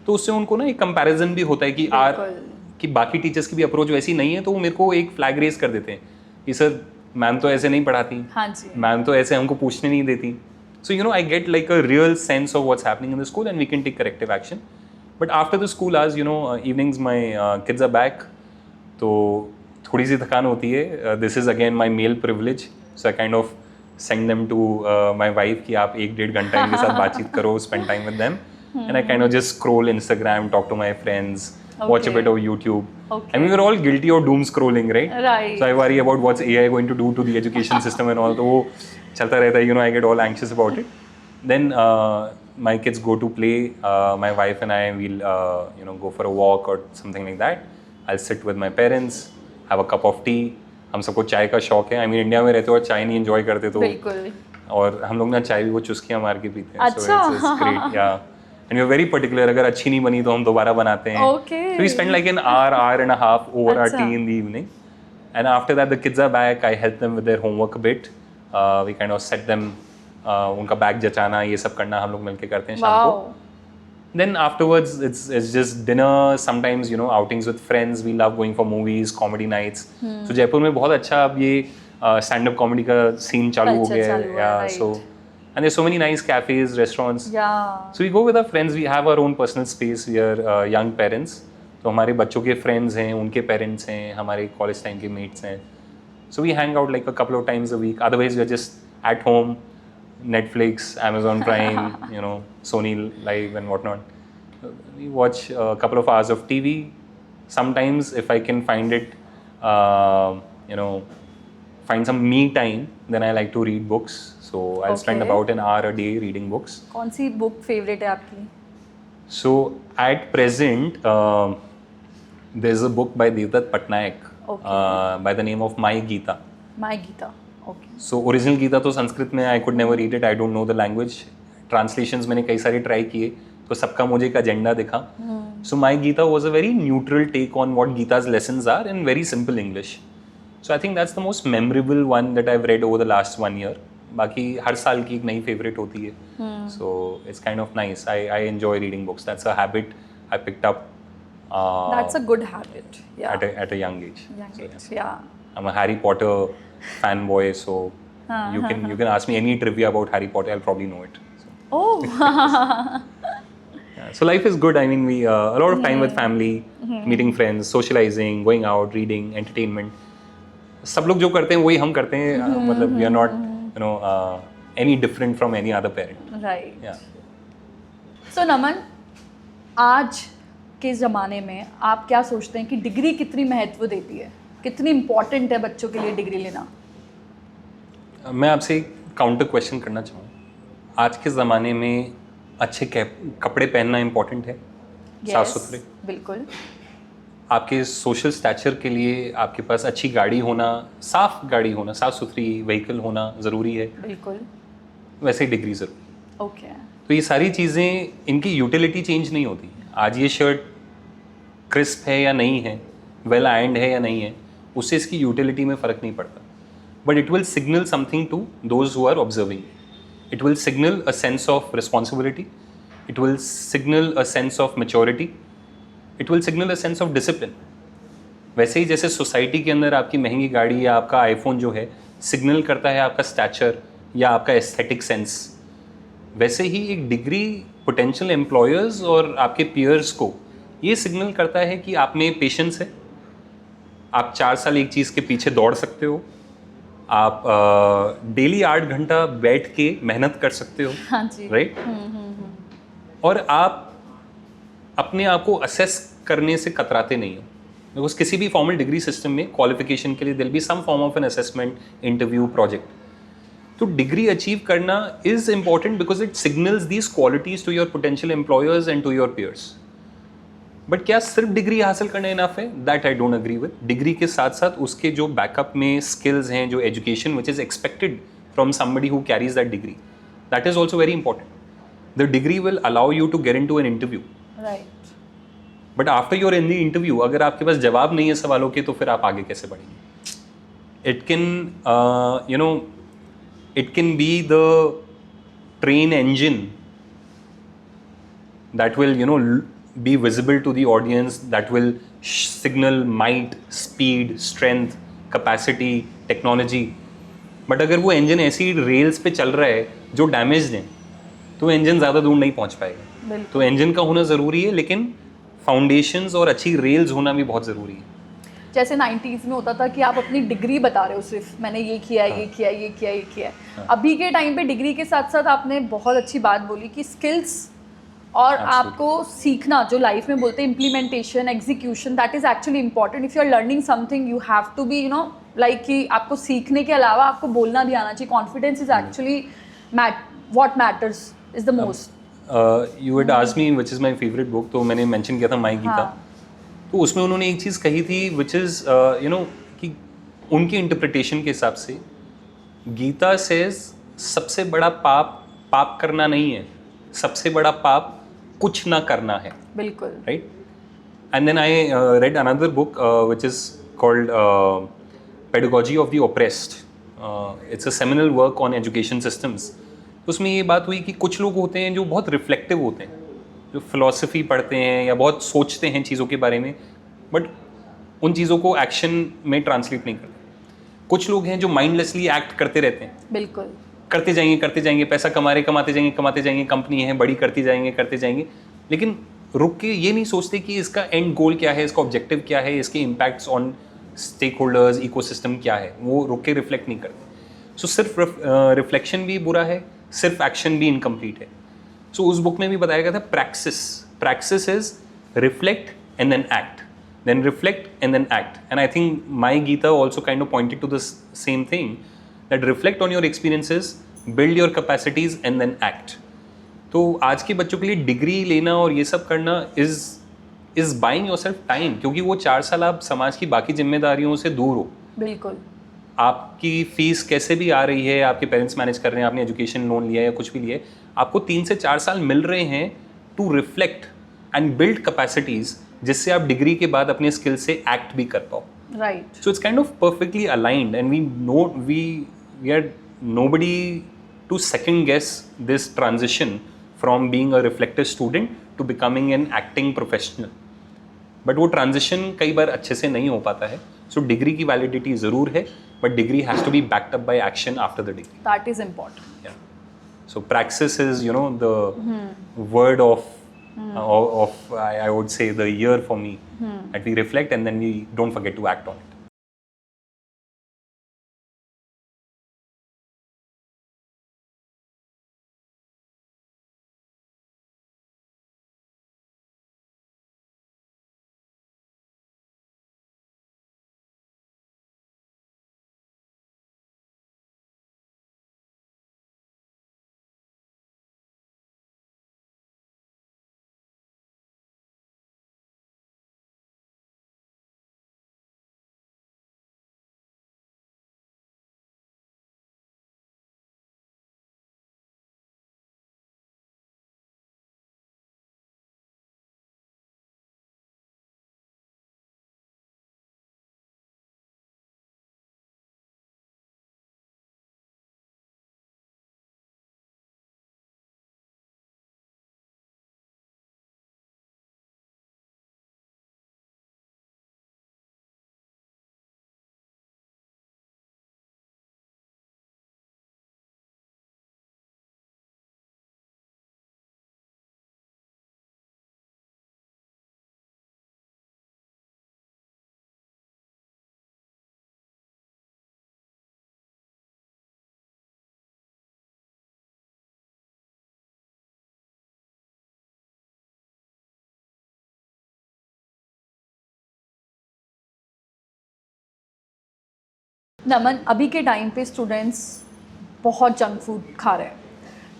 तो उससे उनको ना एक comparison भी होता है कि बाकी टीचर्स की भी अप्रोच वैसी नहीं है, तो वो मेरे को एक फ्लैग रेस कर देते हैं कि सर मैम तो ऐसे नहीं पढ़ाती, हाँ जी, मैम तो ऐसे हमको पूछने नहीं देती. So I get like a real sense of what's happening in the school and we can take corrective action. But after the school hours, evenings my kids are back, तो थोड़ी सी थकान होती है. This is again my male privilege, so I kind of send them to my wife कि आप 1-1.5 घंटा इनके साथ बातचीत करो, spend time with them, and I kind of just scroll Instagram, talk to my friends, watch a Okay. bit of YouTube. Okay. And we were all guilty of doom scrolling, right? Right. So I worry about what's AI going to do to the education system and all. तो वो चलता रहता है, I get all anxious about it. Then my kids go to play. My wife and I will go for a walk or something like that. I'll sit with my parents, have a cup of tea. हम सबको चाय का शौक है. I mean India में रहते हो और चाय नहीं enjoy करते तो. बिल्कुल. और हम लोग ना चाय भी वो चुस्कियाँ मार के पीते हैं. अच्छा. So it's great, yeah. And we're very particular. अगर अच्छी नहीं बनी तो हम दोबारा बनाते हैं. Okay. So we spend like an hour and a half over our अच्छा. tea in the evening. And after that, the kids are back. I help them with their homework a bit. We kind of set them, उनका bag जचाना, ये सब करना हम लोग मिलके करते हैं शाम को. Then afterwards, it's just dinner. Sometimes outings with friends. We love going for movies, comedy nights. So Jaipur में बहुत अच्छा अब ये स्टैंड अप कॉमेडी का सीन चालू हो Culture गया चालू हुआ है, है, right. So and there's so many nice cafes, restaurants. Yeah. So we go with our friends. We have our own personal space. We are young parents. तो हमारे बच्चों के friends हैं, उनके parents हैं, हमारे college time के mates हैं. So we hang out like a couple of times a week. Otherwise, we are just at home, Netflix, Amazon Prime, you know, Sony Live and whatnot. We watch a couple of hours of TV. Sometimes, if I can find it, you know, find some me time, then I like to read books. So I'll spend Okay. about an hour a day reading books. कौन सी book favourite है आपकी? So at present, there's a book by Devdutt Patnaik Okay. by the name of My Gita. My Gita. Okay. So original Gita तो संस्कृत में I could never read it. I don't know the language. Translations मैंने कई सारे try किए तो सबका मुझे एक agenda दिखा. So My Gita was a very neutral take on what Gita's lessons are in very simple English. So I think that's the most memorable one that I've read over the last 1 year. बाकी हर साल की एक नई favourite होती है. So it's kind of nice. I enjoy reading books. That's a habit I picked up That's a good habit. Yeah. at a young age. Young So, age, yeah. yeah. I'm a Harry Potter fanboy, so you can ask me any trivia about Harry Potter, I'll probably know it. So, Oh. yeah. So life is good. I mean, we a lot of time with family, meeting friends, socializing, going out, reading, entertainment. सब लोग जो करते हैं वही हम करते हैं. मतलब we are not, you know, any different from any other parent. Right. Yeah. So नमन, आज के ज़माने में आप क्या सोचते हैं कि डिग्री कितनी महत्व देती है? कितनी इम्पोर्टेंट है बच्चों के लिए डिग्री लेना? मैं आपसे एक काउंटर क्वेश्चन करना चाहूँ. आज के ज़माने में अच्छे कपड़े पहनना इम्पोर्टेंट है, साफ सुथरे. बिल्कुल. आपके सोशल स्टैचर के लिए आपके पास अच्छी गाड़ी होना, साफ गाड़ी होना, साफ सुथरी व्हीकल होना ज़रूरी है. बिल्कुल. वैसे ही डिग्री ज़रूरी. ओके. तो ये सारी चीज़ें, इनकी यूटिलिटी चेंज नहीं होती. आज ये शर्ट क्रिस्प है या नहीं है, वेल आयर्नड है या नहीं है, उससे इसकी यूटिलिटी में फ़र्क नहीं पड़ता. But it will signal something to those who are observing. It will signal a sense of responsibility. It will signal a sense of maturity. It will signal a sense of discipline. वैसे ही जैसे society के अंदर आपकी महंगी गाड़ी या आपका आईफोन जो है सिग्नल करता है आपका स्टैचर या आपका एस्थेटिक सेंस, वैसे ही एक डिग्री पोटेंशियल एम्प्लॉयर्स और आपके पीयर्स को ये सिग्नल करता है कि आप में पेशेंस है, आप 4 साल एक चीज़ के पीछे दौड़ सकते हो, आप डेली 8 घंटा बैठ के मेहनत कर सकते हो. हाँ जी. राइट. और आप अपने आप को असेस करने से कतराते नहीं हो. बिकॉज किसी भी फॉर्मल डिग्री सिस्टम में क्वालिफिकेशन के लिए there'll be some form of an assessment, interview, project. तो डिग्री अचीव करना is important because it signals these qualities to your potential employers and to your peers. But क्या सिर्फ degree हासिल करना enough है? That I don't agree with. Degree के साथ साथ उसके जो बैकअप में स्किल्स हैं, जो education which is expected from somebody who carries that degree, that is also very important. The degree will allow you to get into an interview. Right. But after your in the interview अगर आपके पास जवाब नहीं है सवालों के, तो फिर आप आगे कैसे बढ़ेंगे? It can you know, it can be the train engine that will, you know, be visible to the audience, that will signal might, speed, strength, capacity, technology. But अगर वो engine ऐसी रेल्स पे चल रहा है जो डैमेज्ड है, तो engine ज़्यादा दूर नहीं पहुंच पाएगा. तो engine का होना ज़रूरी है, लेकिन फाउंडेशंस और अच्छी रेल्स होना भी बहुत ज़रूरी है. जैसे 90s में होता था कि आप अपनी डिग्री बता रहे हो, सिर्फ मैंने ये किया, ये किया, ये किया, ये किया. अभी के टाइम पे डिग्री के साथ साथ आपने बहुत अच्छी बात बोली कि स्किल्स और आपको सीखना, जो लाइफ में बोलते हैं implementation, execution, that is actually important. If you are learning something you have to be, you know, like कि आपको सीखने के अलावा आपको बोलना भी आना चाहिए. Confidence is actually what matters is the most. You had asked me which is my favourite book, तो मैंने मेंशन किया था माय गीता. तो उसमें उन्होंने एक चीज़ कही थी विच इज़ यू नो, कि उनकी इंटरप्रिटेशन के हिसाब से गीता सेज सबसे बड़ा पाप करना नहीं है, सबसे बड़ा पाप कुछ ना करना है. बिल्कुल. Right. And then I read another book which is called pedagogy of the oppressed. It's a seminal work on education systems. उसमें ये बात हुई कि कुछ लोग होते हैं जो बहुत रिफ्लेक्टिव होते हैं, जो फिलॉसफी पढ़ते हैं या बहुत सोचते हैं चीज़ों के बारे में, बट उन चीज़ों को एक्शन में ट्रांसलेट नहीं करते. कुछ लोग हैं जो माइंडलेसली एक्ट करते रहते हैं, बिल्कुल करते जाएंगे, पैसा कमाते जाएंगे, कंपनी है बड़ी करते जाएंगे, लेकिन रुक के ये नहीं सोचते कि इसका एंड गोल क्या है, इसका ऑब्जेक्टिव क्या है, इसके impacts on stakeholders, ecosystem क्या है, वो रुक के रिफ्लेक्ट नहीं करते। सो सिर्फ रिफ्लेक्शन भी बुरा है, सिर्फ एक्शन भी इनकम्प्लीट है। सो उस बुक में भी बताया गया था praxis is reflect and then act, then reflect and then act. And I think my Gita also kind of pointed to this same thing, that reflect on your experiences, build your capacities and then act. तो आज के बच्चों के लिए degree लेना और ये सब करना is buying yourself time, क्योंकि वो 4 साल आप समाज की बाकी जिम्मेदारियों से दूर हो। बिल्कुल। आपकी फीस कैसे भी आ रही है, आपके पेरेंट्स मैनेज कर रहे हैं, आपने एजुकेशन लोन लिया है या कुछ भी लिया है, आपको 3 से 4 साल मिल रहे हैं to reflect and build capacities, जिससे आप डिग्री के बाद अपने स्किल से एक्ट भी कर पाओ। Right. So it's kind of perfectly aligned and we are nobody to second guess this transition from being a reflective student to becoming an acting professional. But वो ट्रांजिशन कई बार अच्छे से नहीं हो पाता है। सो डिग्री की वैलिडिटी ज़रूर है, but degree has to be backed up by action after the degree. That is important. Yeah. So praxis is, the word of I would say the year for me. That we reflect and then we don't forget to act on it. नमन, अभी के time पे students बहुत junk food खा रहे हैं,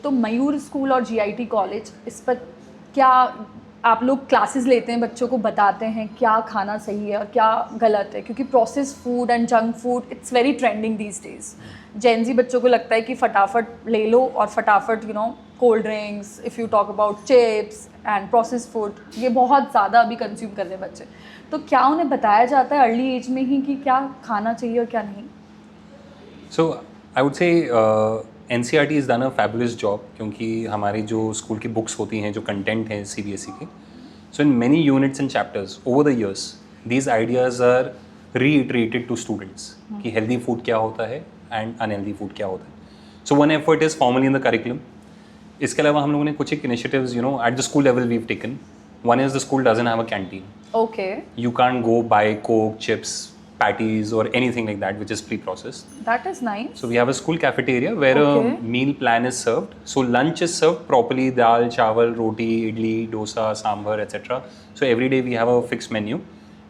तो मयूर school और GIT college इस पर क्या आप लोग क्लासेस लेते हैं, बच्चों को बताते हैं क्या खाना सही है और क्या गलत है? क्योंकि process food and junk food it's very trending these days. Gen Z बच्चों को लगता है कि फटाफट ले लो और फटाफट cold drinks, if you talk about chips and process food, ये बहुत ज़्यादा अभी कंज्यूम कर रहे हैं बच्चे। तो क्या उन्हें बताया जाता है अर्ली एज में ही कि क्या खाना चाहिए और क्या नहीं? So I would say NCERT has done a fabulous job, क्योंकि हमारी जो स्कूल की बुक्स होती हैं, जो कंटेंट है CBSE के, so in many units and chapters over the years these ideas are reiterated to students कि healthy food क्या होता है and unhealthy food क्या होता है। So one effort is formally in the curriculum. इसके अलावा हम लोगों ने कुछ एक initiatives at the school level we've taken. One is the school doesn't have a canteen. Okay. You can't go buy Coke, chips, patties or anything like that which is pre-processed. That is nice. So we have a school cafeteria where a meal plan is served. So lunch is served properly, dal, chawal, roti, idli, dosa, sambar, etc. So every day we have a fixed menu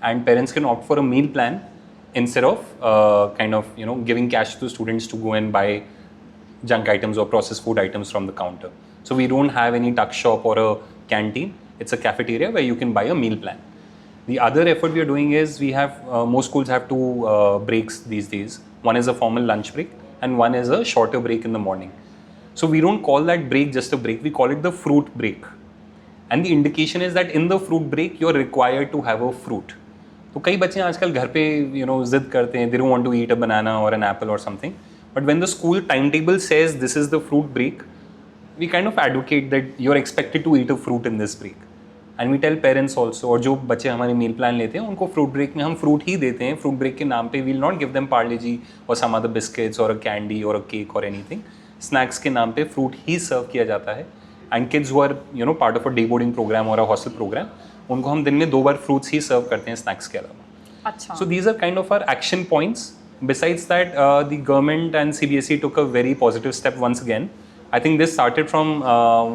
and parents can opt for a meal plan instead of giving cash to students to go and buy junk items or processed food items from the counter. So we don't have any tuck shop or a canteen. It's a cafeteria where you can buy a meal plan. The other effort we are doing is we have, most schools have two breaks these days. One is a formal lunch break and one is a shorter break in the morning. So we don't call that break just a break, we call it the fruit break. And the indication is that in the fruit break, you're required to have a fruit. तो कई बच्चे आजकल घर पे जिद करते हैं, they don't want to eat a banana or an apple or something. But when the school timetable says this is the fruit break, we kind of advocate that you're expected to eat a fruit in this break. And we tell parents also, और जो बच्चे हमारे meal plan लेते हैं उनको fruit break में हम fruit ही देते हैं. फ्रूट ब्रेक के नाम पे we'll not give them Parle G और सम अदर बिस्किट्स और अ कैंडी और अ केक और एनीथिंग. स्नैक्स के नाम पे फ्रूट ही सर्व किया जाता है. And kids who are part of a day boarding program और अ हॉस्टल प्रोग्राम, उनको हम दिन में 2 बार फ्रूट्स ही सर्व करते हैं स्नैक्स के अलावा. अच्छा. So these are kind of our action points. Besides that, the government and CBSE took a very positive step once again. I think this started from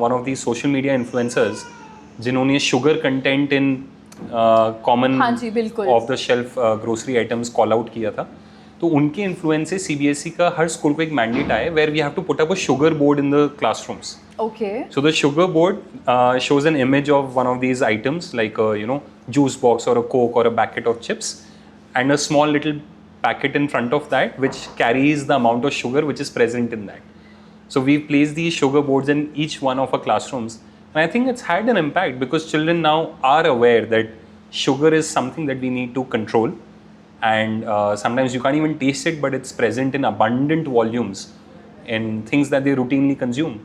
one of these social media influencers जिन्होंने sugar content in common हाँ जी, बिल्कुल. off the shelf grocery items call out किया था. तो उनके influence से CBSE का हर school को एक मैंडेट आया where we have to put up a sugar board in the classrooms. Okay. So the sugar board shows an image of one of these items like a juice box or a Coke or a packet of chips, and a small little packet in front of that which carries the amount of sugar which is present in that. So we place these sugar boards in each one of our classrooms, and I think it's had an impact because children now are aware that sugar is something that we need to control, and sometimes you can't even taste it, but it's present in abundant volumes in things that they routinely consume.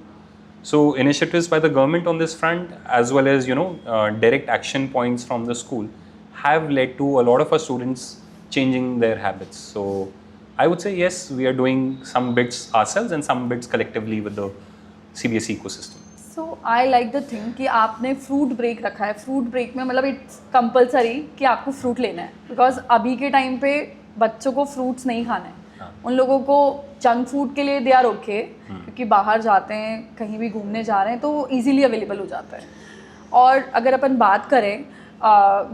So initiatives by the government on this front, as well as direct action points from the school, have led to a lot of our students changing their habits. So I would say yes, we are doing some bits ourselves and some bits collectively with the CBSE ecosystem. So I like the thing कि आपने fruit break रखा है. Fruit break में मतलब it's compulsory कि आपको fruit लेना है, बिकॉज अभी के टाइम पे बच्चों को फ्रूट्स नहीं खाना है. उन लोगों को जंक फूड के लिए दे आर ओके, क्योंकि बाहर जाते हैं, कहीं भी घूमने जा रहे हैं तो इजीली अवेलेबल हो जाता है. और अगर अपन बात करें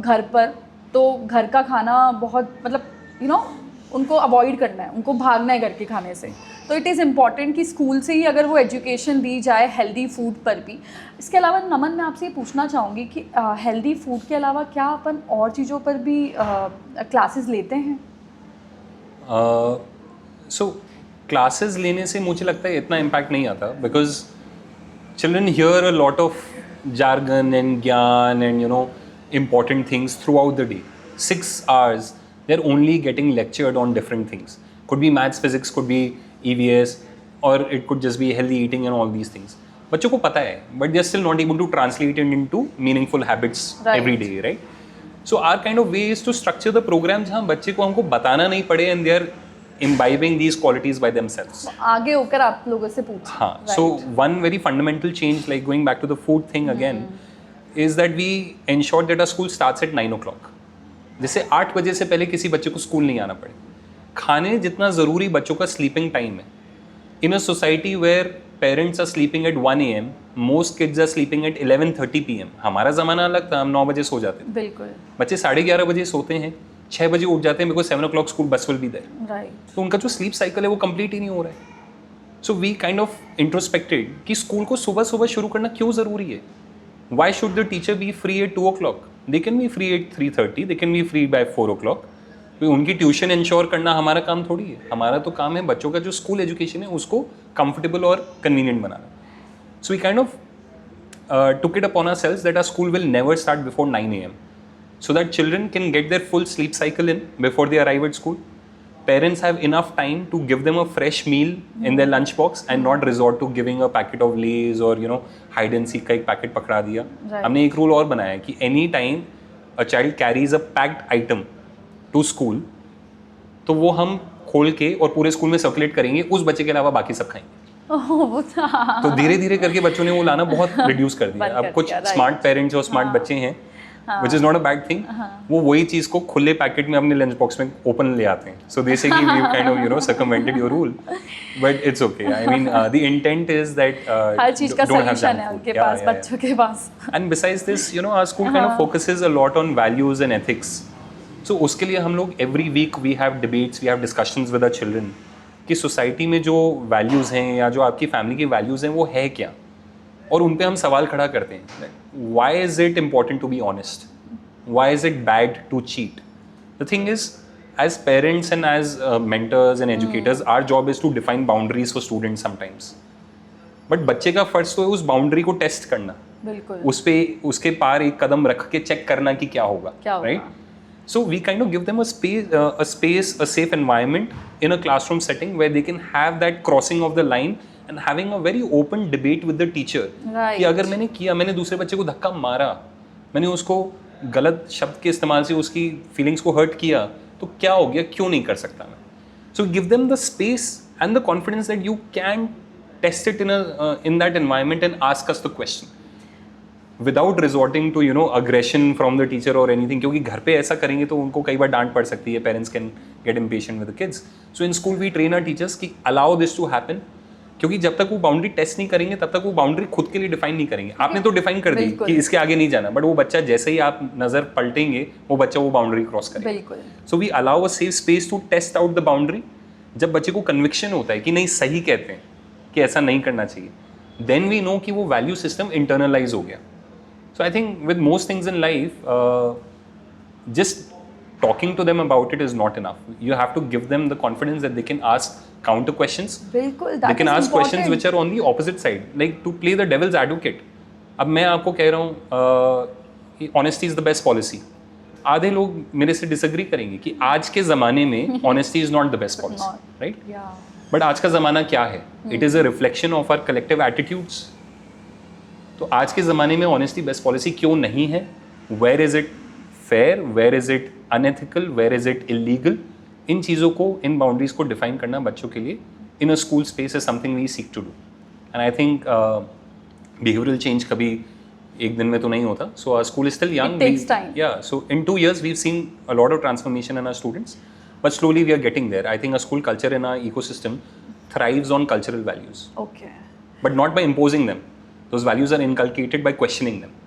घर पर, तो घर का खाना बहुत मतलब उनको अवॉइड करना है, उनको भागना है घर के खाने से. तो इट इज़ इम्पॉर्टेंट कि स्कूल से ही अगर वो एजुकेशन दी जाए हेल्दी फूड पर भी. इसके अलावा नमन, मैं आपसे ये पूछना चाहूँगी कि हेल्दी फूड के अलावा क्या अपन और चीज़ों पर भी क्लासेस लेते हैं? सो क्लासेस लेने से मुझे लगता है इतना इम्पैक्ट नहीं आता, because children here a lot of jargon and gyan and important things throughout the day. 6 hours they're only getting lectured on different things. Could be maths, physics, could be EVS, or it could just be healthy eating and all these things. बच्चों को पता है, but they're still not able to translate it into meaningful habits every day, right? So our kind of way is to structure the program जहाँ बच्चे को हमको बताना नहीं पड़े and they're imbibing these qualities by themselves. आगे होकर आप लोगों से पूछें. हाँ, so one very fundamental change, like going back to the food thing again, is that we ensure that our school starts at 9 o'clock. जैसे 8 बजे से पहले किसी बच्चे को स्कूल नहीं आना पड़े. खाने जितना ज़रूरी बच्चों का स्लीपिंग टाइम है. In a society where parents are sleeping at 1 AM, most kids are sleeping at 11:30 PM. हमारा ज़माना अलग था, हम 9 बजे सो जाते थे. बिल्कुल. बच्चे 11:30 बजे सोते हैं, 6 बजे उठ जाते हैं because 7 o'clock school bus will be there. Right. तो उनका जो स्लीप साइकिल है वो कंप्लीट ही नहीं हो रहा है. सो वी काइंड ऑफ इंट्रोस्पेक्टेड कि स्कूल को सुबह सुबह शुरू करना क्यों ज़रूरी है. Why should the teacher be free at 2 o'clock? They can be free at 3:30, they can be free by 4 o'clock. तो उनकी ट्यूशन इंश्योर करना हमारा काम थोड़ी है. हमारा तो काम है बच्चों का जो स्कूल एजुकेशन है उसको कंफर्टेबल और कन्वीनियंट बनाना. So we kind of took it upon ourselves that our school will never start before 9 AM, so that children can get their full sleep cycle in before they arrive at school. Parents have enough time to give them a fresh meal in their lunch box and not resort to giving a packet of Lays or hide and seek का एक packet पकड़ा दिया. हमने एक rule और बनाया कि any time a child carries a packed item to school, तो वो हम खोल के और पूरे स्कूल में सर्कुलेट करेंगे, उस बच्चे के अलावा बाकी सब खाएंगे. तो धीरे धीरे करके बच्चों ने वो लाना बहुत रिड्यूस कर दिया. अब कुछ स्मार्ट पेरेंट्स और स्मार्ट बच्चे हैं, which is not a bad thing. वो वही चीज़ को खुले पैकेट में अपने लंच बॉक्स में ओपन ले आते हैं. So they say कि we've kind of circumvented your rule, but it's okay. I mean the intent is that हर चीज़ का सॉल्यूशन है उनके पास, बच्चों के पास. And besides this, our school kind of focuses a lot on values and ethics. So उसके लिए हम लोग every week we have debates, we have discussions with our children कि सोसाइटी में जो वैल्यूज़ हैं या जो आपकी फैमिली की वैल्यूज़ हैं वो है क्या, और उन पे हम सवाल खड़ा करते हैं. Why is it important to be honest? Why is it bad to cheat? The thing is, as parents and as mentors and educators, our job is to define boundaries for students sometimes. But बच्चे का फर्ज तो है उस boundary को test करना. बिल्कुल. उस पे उसके पार एक कदम रख के चेक करना कि क्या होगा. Right? So we kind of give them a space, a safe environment in a classroom setting where they can have that crossing of the line and having a very open debate with the teacher. Right. कि अगर मैंने दूसरे बच्चे को धक्का मारा मैंने उसको गलत शब्द के इस्तेमाल से उसकी फीलिंग्स को हर्ट किया, तो क्या हो गया, क्यों नहीं कर सकता मैं? So give them the space and the confidence that you can test it in that environment and ask us the question without resorting to aggression from the teacher or anything, क्योंकि घर पे ऐसा करेंगे तो उनको कई बार डांट पड़ सकती है, parents can get impatient with the kids. So in school we train our teachers कि allow this to happen, क्योंकि जब तक वो बाउंड्री टेस्ट नहीं करेंगे तब तक वो बाउंड्री खुद के लिए डिफाइन नहीं करेंगे. आपने तो डिफाइन कर दी कि इसके आगे नहीं जाना, बट वो बच्चा जैसे ही आप नजर पलटेंगे वो बच्चा वो बाउंड्री क्रॉस करेगा. So we allow a safe space to test out the boundary. जब बच्चे को कन्विक्शन होता है कि नहीं सही कहते हैं, कि ऐसा नहीं करना चाहिए, देन वी नो कि वो वैल्यू सिस्टम इंटरनलाइज हो गया. So I think with most things in life, just talking to them about it is not enough. You have to give them the confidence that they can ask counter questions. बिल्कुल, they can ask questions which are on the opposite side, like to play the devil's advocate. अब मैं आपको कह रहा हूँ honesty is the best policy. आधे लोग मेरे से डिसएग्री करेंगे कि आज के ज़माने में honesty is not the best policy, right? But आज का ज़माना क्या है? It is a reflection of our collective attitudes. तो आज के ज़माने में honesty best policy क्यों नहीं है? Where is it fair? Where is it unethical? Where is it illegal? इन चीज़ों को, इन बाउंड्रीज को डिफाइन करना बच्चों के लिए in a school space is something we seek to do. And I think behavioural change कभी एक दिन में तो नहीं होता. So our school is still young. It takes time. Yeah, so in 2 years we've seen a lot of transformation in our students, but slowly we are getting there. I think a school culture in our ecosystem thrives on cultural values. Okay. But not by imposing them. Those values are inculcated by questioning them.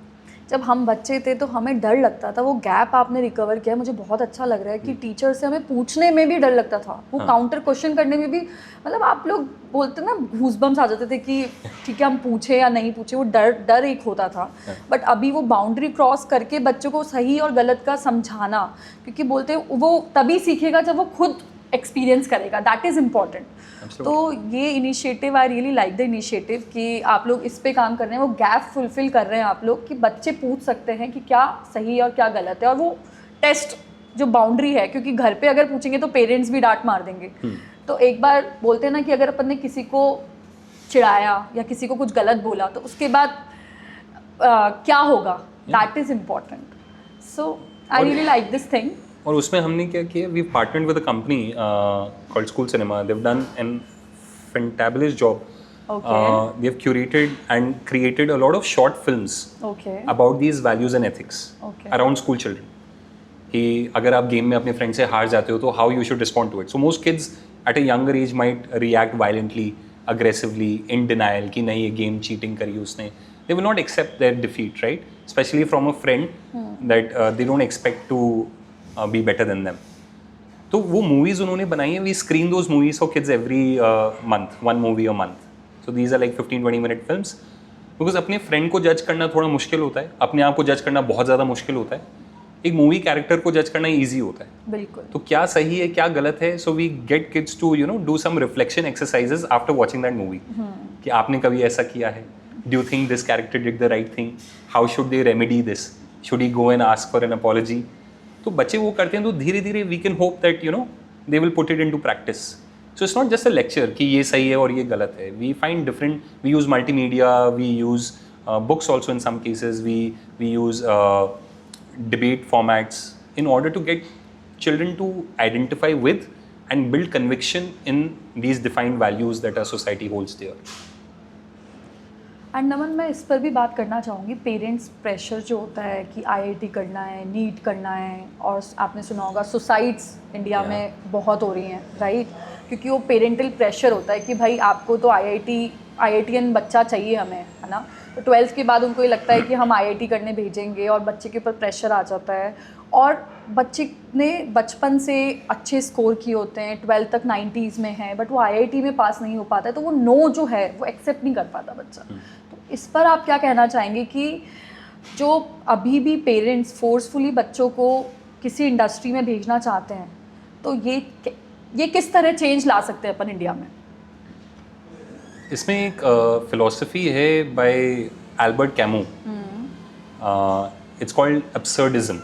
जब हम बच्चे थे तो हमें डर लगता था, वो गैप आपने रिकवर किया, मुझे बहुत अच्छा लग रहा है कि टीचर से हमें पूछने में भी डर लगता था, वो काउंटर क्वेश्चन करने में भी, मतलब आप लोग बोलते ना गूज़बम्स आ जाते थे कि ठीक है हम पूछे या नहीं पूछे, वो डर एक होता था. बट अभी वो बाउंड्री क्रॉस करके बच्चों को सही और गलत का समझाना, क्योंकि बोलते वो तभी सीखेगा जब वो खुद एक्सपीरियंस करेगा, दैट इज़ इम्पॉर्टेंट. तो ये initiative, I really like the initiative कि आप लोग इस पे काम कर रहे हैं, वो गैप फुलफिल कर रहे हैं आप लोग कि बच्चे पूछ सकते हैं कि क्या सही और क्या गलत है, और वो टेस्ट जो बाउंड्री है, क्योंकि घर पे अगर पूछेंगे तो पेरेंट्स भी डांट मार देंगे. तो एक बार बोलते हैं ना कि अगर अपन ने किसी को चिढ़ाया या किसी को कुछ गलत बोला तो उसके बाद क्या होगा, that is important. So I really like this thing. और उसमें हमने क्या किया, we partnered with a company called School Cinema. They have done an fantabulous job. They have curated and created a lot of short films about these values and ethics around school children. कि अगर आप game में अपने friend से हार जाते हो तो how you should respond to it. So most kids at a younger age might react violently, aggressively, in denial कि नहीं ये गेम चीटिंग करी उसने. They will not accept their defeat, right? Especially from a friend that they don't expect to be better than them. तो वो movies उन्होंने बनाई हैं. We screen those movies for kids every month, 1 movie a month. So these are like 15-20 minute films. Because अपने friend को जज करना थोड़ा मुश्किल होता है, अपने आप को जज करना बहुत ज़्यादा मुश्किल होता है. एक मूवी कैरेक्टर को जज करना ईजी होता है. बिल्कुल. तो क्या सही है क्या गलत है. So we get kids to do some reflection exercises after watching that movie. कि आपने कभी ऐसा किया है? Do you think this character did the right thing? How should they remedy this? Should he go and ask for an apology? तो बच्चे वो करते हैं तो धीरे धीरे we can hope that they will put it into practice. So it's not just a lecture कि ये सही है और ये गलत है. We find different, we use multimedia, we use books also in some cases. We use debate formats in order to get children to identify with and build conviction in these defined values that our society holds dear. And Naman, मैं इस पर भी बात करना चाहूँगी. Parents pressure जो होता है कि IIT करना है, नीट करना है, और आपने सुना होगा सुसाइड्स इंडिया में बहुत हो रही हैं, राइट? क्योंकि वो पेरेंटल प्रेशर होता है कि भाई आपको तो IITian बच्चा चाहिए हमें, है ना? तो 12th के बाद उनको ये लगता है कि हम IIT करने भेजेंगे, और बच्चे के ऊपर प्रेशर आ जाता है. और बच्चे ने बचपन से अच्छे स्कोर किए होते हैं, 12th तक 90s में है, बट वो IIT में पास नहीं हो पाता है, तो वो नो जो है वो एक्सेप्ट नहीं कर पाता बच्चा. तो इस पर आप क्या कहना चाहेंगे कि जो अभी भी पेरेंट्स फोर्सफुली बच्चों को किसी इंडस्ट्री में भेजना चाहते हैं, तो ये किस तरह चेंज ला सकते हैं अपन इंडिया में? इसमें एक फिलॉसफी है by Albert Camus. It's called absurdism.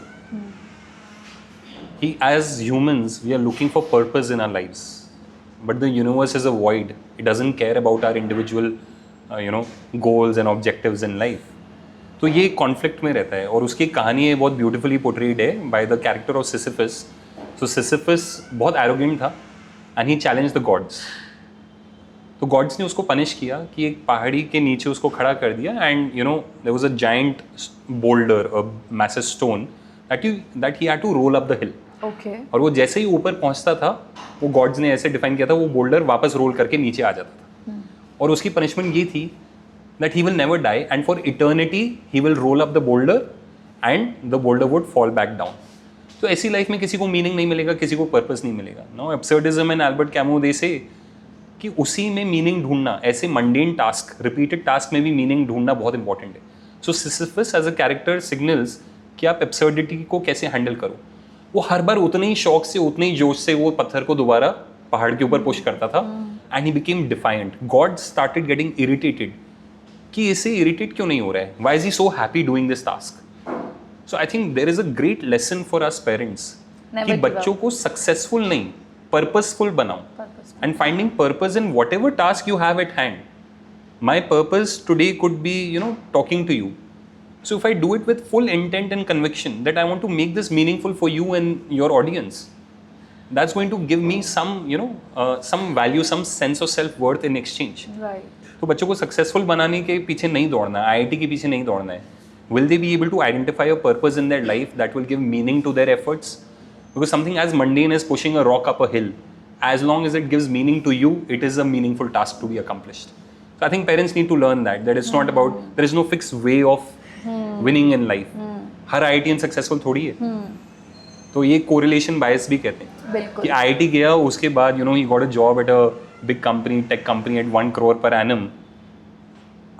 He, as humans, we are looking for purpose in our lives, but the universe is a void. It doesn't care about our individual, goals and objectives in life. तो ये conflict में रहता है, और उसकी कहानी है बहुत ब्यूटीफुली पोर्ट्रेड है by the character of Sisyphus. So Sisyphus बहुत एरोगेंट था and he challenge the gods. तो गॉड्स ने उसको पनिश किया कि एक पहाड़ी के नीचे उसको खड़ा कर दिया, and you know there was a giant boulder, a massive stone that he had to roll up the hill. Okay. और वो जैसे ही ऊपर पहुंचता था, वो गॉड्स ने ऐसे डिफाइन किया था, वो बोल्डर वापस रोल करके नीचे आ जाता था. और उसकी पनिशमेंट ये थी that he will never die, and for eternity he will roll up the boulder and the boulder would fall back down. तो ऐसी लाइफ में किसी को मीनिंग नहीं मिलेगा, किसी को पर्पस नहीं मिलेगा. No absurdism and Albert Camus दे से कि उसी में मीनिंग ढूंढना, ऐसे मंडेन टास्क, रिपीटेड टास्क में भी मीनिंग ढूंढना बहुत इंपॉर्टेंट है. So Sisyphus as a character signals कि आप एब्सर्डिटी को कैसे हैंडल करो. वो हर बार उतने ही शौक से, उतने ही जोश से वो पत्थर को दोबारा पहाड़ के ऊपर पुश करता था, and he became defiant. God started getting irritated कि इसे इरिटेट क्यों नहीं हो रहा है, why is he so happy doing this task. So I think there is a great lesson for us parents कि बच्चों को सक्सेसफुल नहीं, पर्पसफुल बनाओ, and finding purpose in whatever task you have at hand. My purpose today could be talking to you. So if I do it with full intent and conviction that I want to make this meaningful for you and your audience, that's going to give me some value, some sense of self-worth in exchange. Right. तो बच्चों को successful बनाने के पीछे नहीं दौड़ना है, IIT के पीछे नहीं दौड़ना है. Will they be able to identify a purpose in their life that will give meaning to their efforts? Because something as mundane as pushing a rock up a hill, as long as it gives meaning to you, it is a meaningful task to be accomplished. So I think parents need to learn that it's not about, there is no fixed way of winning in life. Her IITian successful थोड़ी है. तो ये correlation बायस भी कहते हैं कि IIT गया, उसके बाद he got a job at a big company, tech company at 1 crore per annum.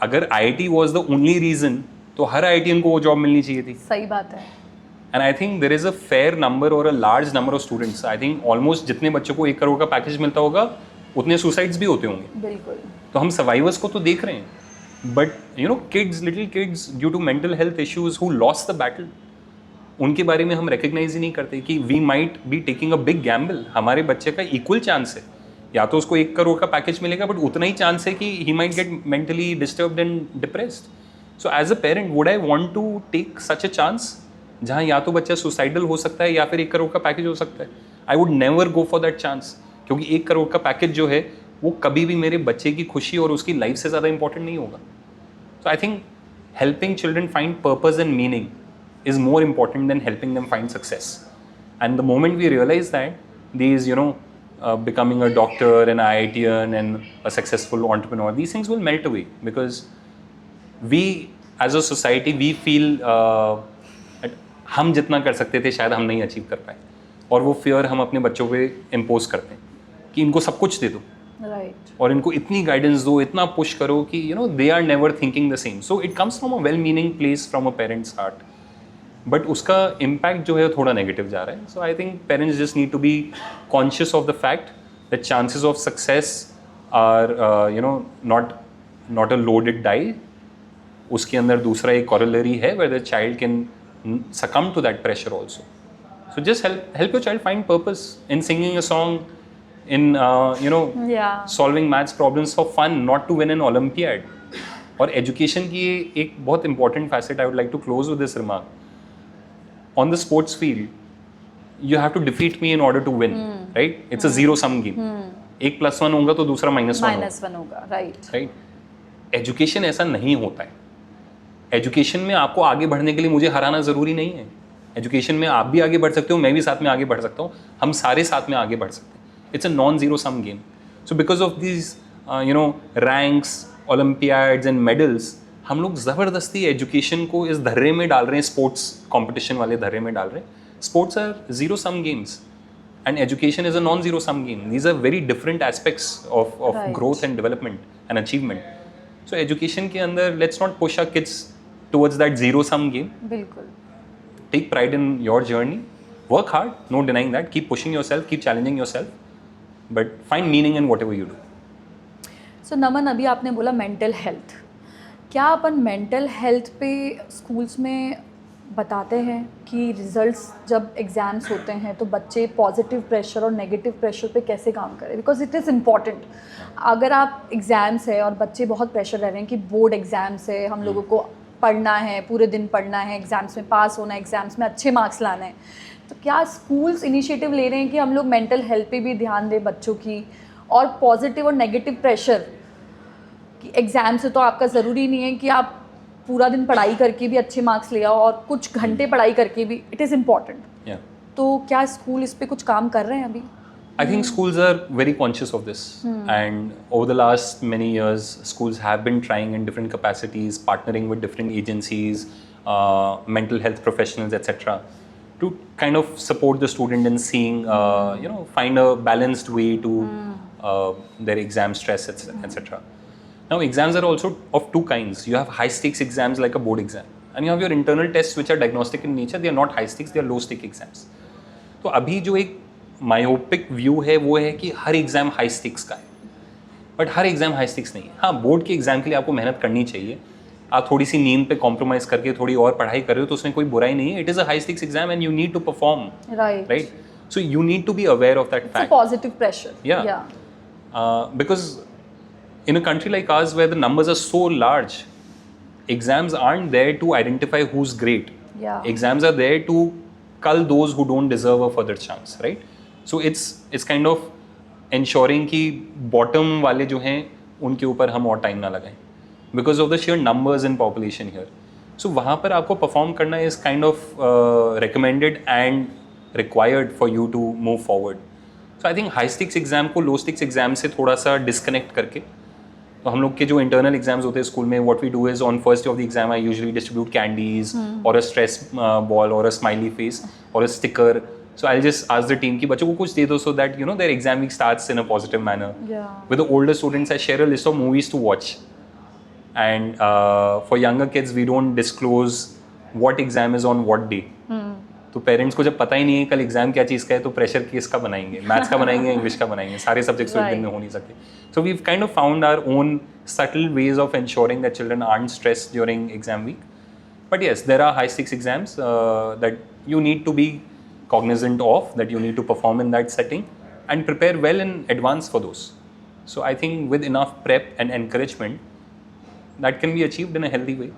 अगर IIT was the only reason, तो हर आईआईटीएन को वो जॉब मिलनी चाहिए थी. सही बात है. And I think there is a fair number और a large number of students. I think almost जितने बच्चों को 1 crore का पैकेज मिलता होगा, उतने सुसाइड्स भी होते होंगे. बिल्कुल. तो हम सर्वाइवर्स को तो देख रहे हैं, but kids, little kids due to mental health issues who lost the battle, उनके बारे में हम रिकग्नाइज ही नहीं करते कि we might be taking a big gamble. हमारे बच्चे का इक्वल चांस है, या तो उसको 1 crore का पैकेज मिलेगा, बट उतना ही चांस है कि he might get mentally disturbed and depressed. So as a parent would I want to take such a chance जहाँ या तो बच्चा सुसाइडल हो सकता है या फिर 1 crore का पैकेज हो सकता है. I would never go for that chance, क्योंकि 1 crore का पैकेज जो है वो कभी भी मेरे बच्चे की खुशी और उसकी लाइफ से ज़्यादा इंपॉर्टेंट नहीं होगा. So I think helping children find purpose and meaning is more important than helping them find success. And the moment we realize that, these becoming a doctor, an IITian and a successful entrepreneur, these things will melt away, because we as a society we feel हम जितना कर सकते थे शायद हम नहीं achieve कर पाए, और वो फियर हम अपने बच्चों पे इम्पोज करते हैं कि इनको सब कुछ दे दो, right. और इनको इतनी गाइडेंस दो, इतना पुश करो कि they are never thinking the same. So it comes from a well-meaning place, from a parent's heart. But उसका इम्पैक्ट जो है थोड़ा नेगेटिव जा रहा है. So I think parents just need to be conscious of the fact that chances of success are not a loaded die. उसके अंदर दूसरा एक कॉरलरी है where the child can succumb to that pressure also. So just help your child find purpose in singing a song, in solving maths problems for fun, not to win an Olympiad. और education की एक बहुत important facet I would like to close with this remark. On the sports field, you have to defeat me in order to win, right? It's a zero-sum game. एक +1 होगा तो दूसरा -1 होगा, right? Education ऐसा नहीं होता है. एजुकेशन में आपको आगे बढ़ने के लिए मुझे हराना ज़रूरी नहीं है. एजुकेशन में आप भी आगे बढ़ सकते हो, मैं भी साथ में आगे बढ़ सकता हूँ, हम सारे साथ में आगे बढ़ सकते हैं. It's a non-zero-sum game. So because of these, ranks, Olympiads and medals, हम लोग ज़बरदस्ती एजुकेशन को इस धर्रे में डाल रहे हैं, स्पोर्ट्स कंपटीशन वाले धर्रे में डाल रहे हैं. Sports are zero sum games and education is a non zero sum game. These are very different aspects of growth and development and achievement. So education के अंदर let's not push our kids towards that zero sum game. बिल्कुल. Take pride in your journey, work hard, no denying that, keep pushing yourself, keep challenging yourself, but find meaning in whatever you do. So Naman, अभी आपने बोला mental health. क्या अपन mental health पे schools में बताते हैं कि रिजल्ट्स जब एग्ज़ाम्स होते हैं तो बच्चे पॉजिटिव प्रेशर और नेगेटिव प्रेशर पे कैसे काम करें? Because it is important. अगर आप एग्ज़ाम्स है और बच्चे बहुत प्रेशर रह रहे हैं कि बोर्ड एग्ज़ाम्स है, हम लोगों को पढ़ना है, पूरे दिन पढ़ना है, एग्ज़ाम्स में पास होना है, एग्ज़ाम्स में अच्छे मार्क्स लाना है, तो क्या स्कूल्स इनिशिएटिव ले रहे हैं कि हम लोग मेंटल हेल्थ पे भी ध्यान दें बच्चों की, और पॉजिटिव और नेगेटिव प्रेशर कि एग्ज़ाम से तो आपका ज़रूरी नहीं है कि आप पूरा दिन पढ़ाई करके भी अच्छे मार्क्स ले आओ, और कुछ घंटे पढ़ाई करके भी इट इज़ इम्पॉर्टेंट। तो क्या स्कूल इस पे कुछ काम कर रहे हैं अभी? I think schools are very conscious of this, and over the last many years, schools have been trying in different capacities, partnering with different agencies, mental health professionals, etc., to kind of support the student in seeing, find a balanced way to their exam stress, etc. Now, exams are also of two kinds. You have high stakes exams like a board exam, and you have your internal tests which are diagnostic in nature. They are not high stakes; they are low stake exams. तो अभी जो एक myopic view है वो है कि हर exam high sticks का है, but her exam high sticks नहीं है। हाँ, बोर्ड के एग्ज़ाम के लिए आपको मेहनत करनी चाहिए, आप थोड़ी सी नींद पे कॉम्प्रोमाइज़ करके थोड़ी और पढ़ाई कर रहे हो तो उसमें कोई बुराई नहीं है। It is a high stakes exam and you need to perform, right? So you need to be aware of that fact. Positive pressure, because in a country like ours where the numbers are so large, exams aren't there to identify who's great. Exams are there to cull those who don't deserve a further chance, right? So it's kind of ensuring कि bottom वाले जो हैं उनके ऊपर हम और time ना लगाएं because of the sheer numbers in population here. So वहाँ पर आपको perform करना is kind of recommended and required for you to move forward. So I think high stakes exam को low stakes exam से थोड़ा सा disconnect करके, तो हम लोग के जो इंटरनल एग्जाम्स होते हैं स्कूल में, what we do is on first day of the exam I usually distribute candies और अ स्ट्रेस बॉल और अ स्माइली फेस और a sticker. So I just ask the team कि बच्चों को कुछ दे दो so that you know their exam week starts in a positive manner. With the older students I share a list of movies to watch, and for younger kids we don't disclose what exam is on what day. तो parents को जब पता ही नहीं है कल exam क्या चीज़ का है तो प्रेशर किसका बनाएंगे, मैथ्स का बनाएंगे, इंग्लिश का बनाएंगे, सारे सब्जेक्ट्स एक दिन में हो नहीं सकते. So we kind of found our own subtle ways of ensuring that children aren't stressed during exam week. But yes, there are high stakes exams that you need to be cognizant of, that you need to perform in that setting and prepare well in advance for those. So I think with enough prep and encouragement, that can be achieved in a healthy way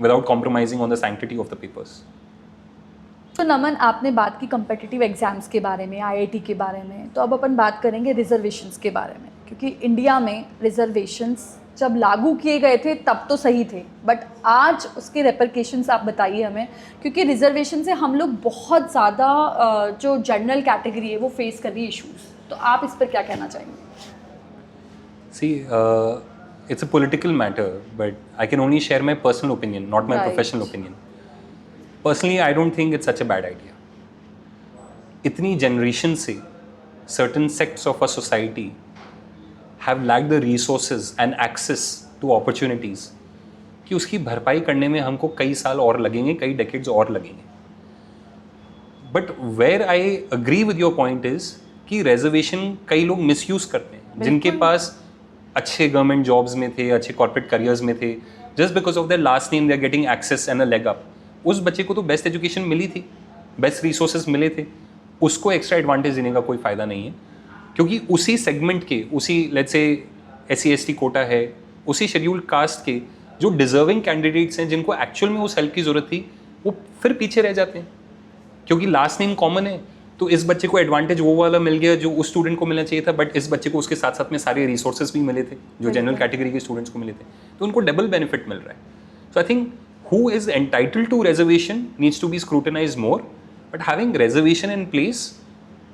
without compromising on the sanctity of the papers. तो नमन, आपने बात की competitive exams के बारे में, IIT के बारे में, तो अब अपन बात करेंगे रिजर्वेशंस के बारे में. क्योंकि इंडिया में रिजर्वेशंस जब लागू किए गए थे तब तो सही थे, बट आज उसके रेपरकेशंस आप बताइए हमें, क्योंकि रिजर्वेशन से हम लोग बहुत ज़्यादा जो जनरल कैटेगरी है वो फेस कर रही है इशूज़. तो आप इस पर क्या कहना चाहेंगे? See, it's a political matter, but I can only share my personal opinion, not my professional opinion. Personally, I don't think it's such a bad idea. इतनी जनरेशन से certain sects of a society have lacked the resources and access to opportunities कि उसकी भरपाई करने में हमको कई साल और लगेंगे, कई decades और लगेंगे. But where I agree with your point is कि reservation कई लोग misuse करते हैं, जिनके पास अच्छे गवर्नमेंट जॉब्स में थे, अच्छे कॉर्पोरेट करियर्स में थे, just because of their last name they are getting access and a leg up. उस बच्चे को तो बेस्ट एजुकेशन मिली थी, बेस्ट रिसोर्सेज मिले थे, उसको एक्स्ट्रा एडवांटेज देने का कोई फ़ायदा नहीं है, क्योंकि उसी सेगमेंट के, उसी let's say SC ST Kota है, उसी शेड्यूल्ड कास्ट के जो डिजर्विंग कैंडिडेट्स हैं जिनको एक्चुअल में उस हेल्प की ज़रूरत थी, वो फिर पीछे रह जाते हैं क्योंकि लास्ट नेम कॉमन है. तो इस बच्चे को एडवांटेज वो वाला मिल गया जो उस स्टूडेंट को मिलना चाहिए था, बट इस बच्चे को उसके साथ साथ में सारे रिसोर्सेज भी मिले थे जो जनरल कैटेगरी के स्टूडेंट्स को मिले थे, तो उनको डबल बेनिफिट मिल रहा है. So I think who is entitled to reservation needs to be scrutinized more, but having reservation in place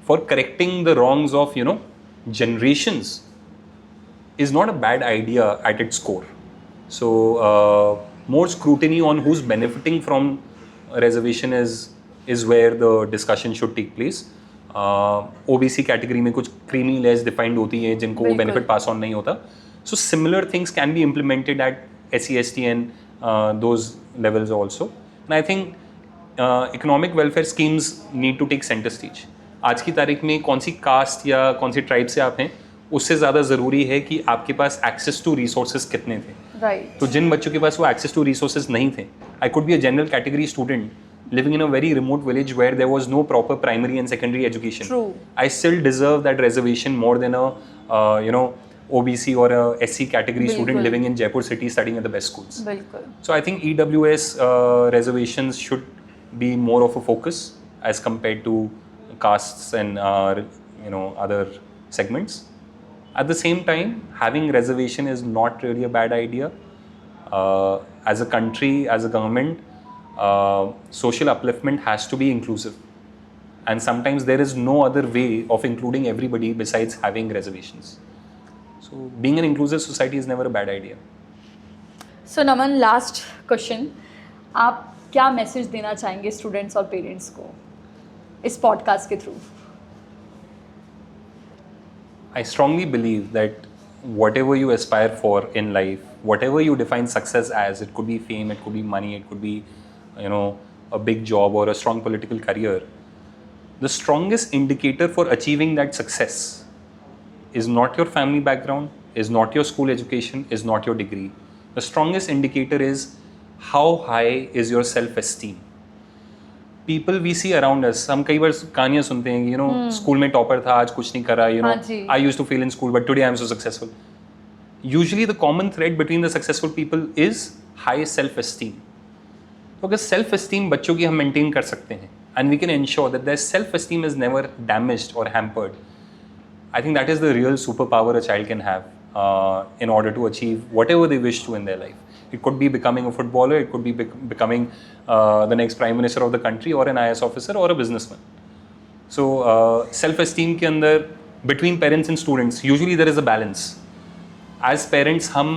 for correcting the wrongs of generations is not a bad idea at its core. So more scrutiny on who's benefiting from reservation is where the discussion should take place. OBC category में कुछ creamy less defined होती हैं जिनको वो benefit pass on नहीं होता. So similar things can be implemented at SC ST and those levels also. And I think economic welfare schemes need to take center stage. आज की तारीख में कौन सी कास्ट या कौन सी ट्राइब से आप हैं, उससे ज़्यादा ज़रूरी है कि आपके पास एक्सेस टू रिसोर्सेज कितने थे. राइट. तो जिन बच्चों के पास वो एक्सेस टू रिसोर्सेज नहीं थे, I could be a general category student living in a very remote village where there was no proper primary and secondary education. True. I still deserve that reservation more than a OBC or a SC category student बिल्कुल। living in Jaipur city studying at the best schools. बिल्कुल। So I think EWS reservations should be more of a focus as compared to castes and other segments. At the same time, having reservation is not really a bad idea. As a country, as a government, social upliftment has to be inclusive. And sometimes there is no other way of including everybody besides having reservations. So being an inclusive society is never a bad idea. So Naman, last question, आप क्या message देना चाहेंगे students और parents को इस podcast के through? I strongly believe that whatever you aspire for in life, whatever you define success as, it could be fame, it could be money, it could be, a big job or a strong political career. The strongest indicator for achieving that success is not your family background, is not your school education, is not your degree. The strongest indicator is how high is your self-esteem. People we see around us, हम कई बार कहानियाँ सुनते हैं कि school में topper था, आज कुछ नहीं करा, हाँ जी। I used to fail in school but today I am so successful. Usually the common thread between the successful people is high self-esteem. तो अगर self-esteem बच्चों की हम maintain कर सकते हैं and we can ensure that their self-esteem is never damaged or hampered, I think that is the real superpower a child can have in order to achieve whatever they wish to in their life. It could be becoming a footballer, it could be becoming the next prime minister of the country or an IAS officer or a businessman. So self-esteem के अंदर between parents and students, usually there is a balance. As parents, हम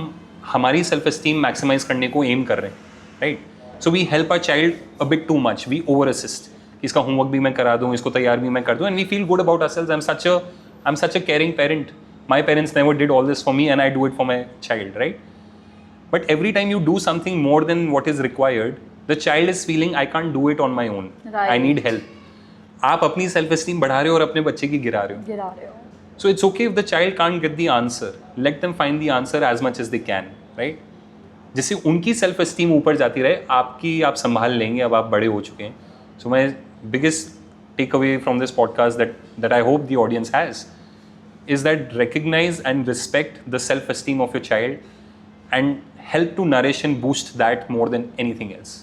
हमारी self-esteem maximize करने को aim कर रहे हैं, right? So we help our child a bit too much. We over-assist. इसका homework भी मैं करा दूँ, इसको तैयार भी मैं कर दूँ, and we feel good about ourselves. I'm such a caring parent. My parents never did all this for me, and I do it for my child, right? But every time you do something more than what is required, the child is feeling I can't do it on my own. Right. I need help. आप अपनी self-esteem बढ़ा रहे हो और अपने बच्चे की गिरा रहे हो. So it's okay if the child can't get the answer. Let them find the answer as much as they can, right? जिससे उनकी self-esteem ऊपर जाती रहे, आपकी आप संभाल लेंगे, अब आप बड़े हो चुके हैं. So my biggest takeaway from this podcast that I hope the audience has is that recognize and respect the self-esteem of your child and help to nourish and boost that more than anything else.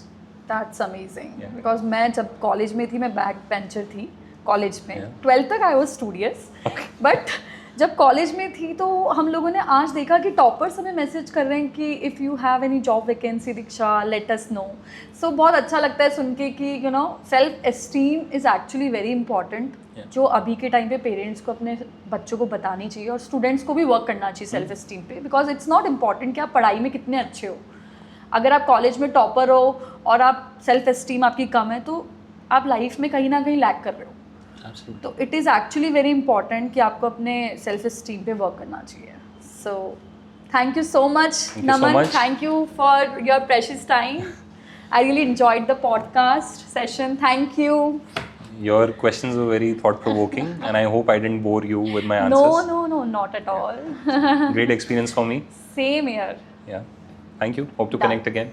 That's amazing. Yeah. Because मैं जब college में थी, मैं back bencher थी college में. Yeah. 12th तक I was studious. But जब college में थी तो हम लोगों ने आज देखा कि टॉपर्स हमें मैसेज कर रहे हैं कि if you have any job vacancy Diksha let us know. So बहुत अच्छा लगता है सुन के कि self esteem is actually very important, जो अभी के टाइम पे पेरेंट्स को अपने बच्चों को बतानी चाहिए और स्टूडेंट्स को भी वर्क करना चाहिए सेल्फ एस्टीम पे. बिकॉज इट्स नॉट इम्पॉर्टेंट कि आप पढ़ाई में कितने अच्छे हो, अगर आप कॉलेज में टॉपर हो और आप सेल्फ एस्टीम आपकी कम है तो आप लाइफ में कहीं ना कहीं लैक कर रहे हो. तो it is actually very important कि आपको अपने सेल्फ एस्टीम पे वर्क करना चाहिए. So thank you so much Naman, thank you for your precious time. I really enjoyed the podcast session. Thank you. Your questions were very thought-provoking, and I hope I didn't bore you with my answers. No, not at all. Great experience for me. Same here. Yeah. Thank you. Hope to Done. connect again.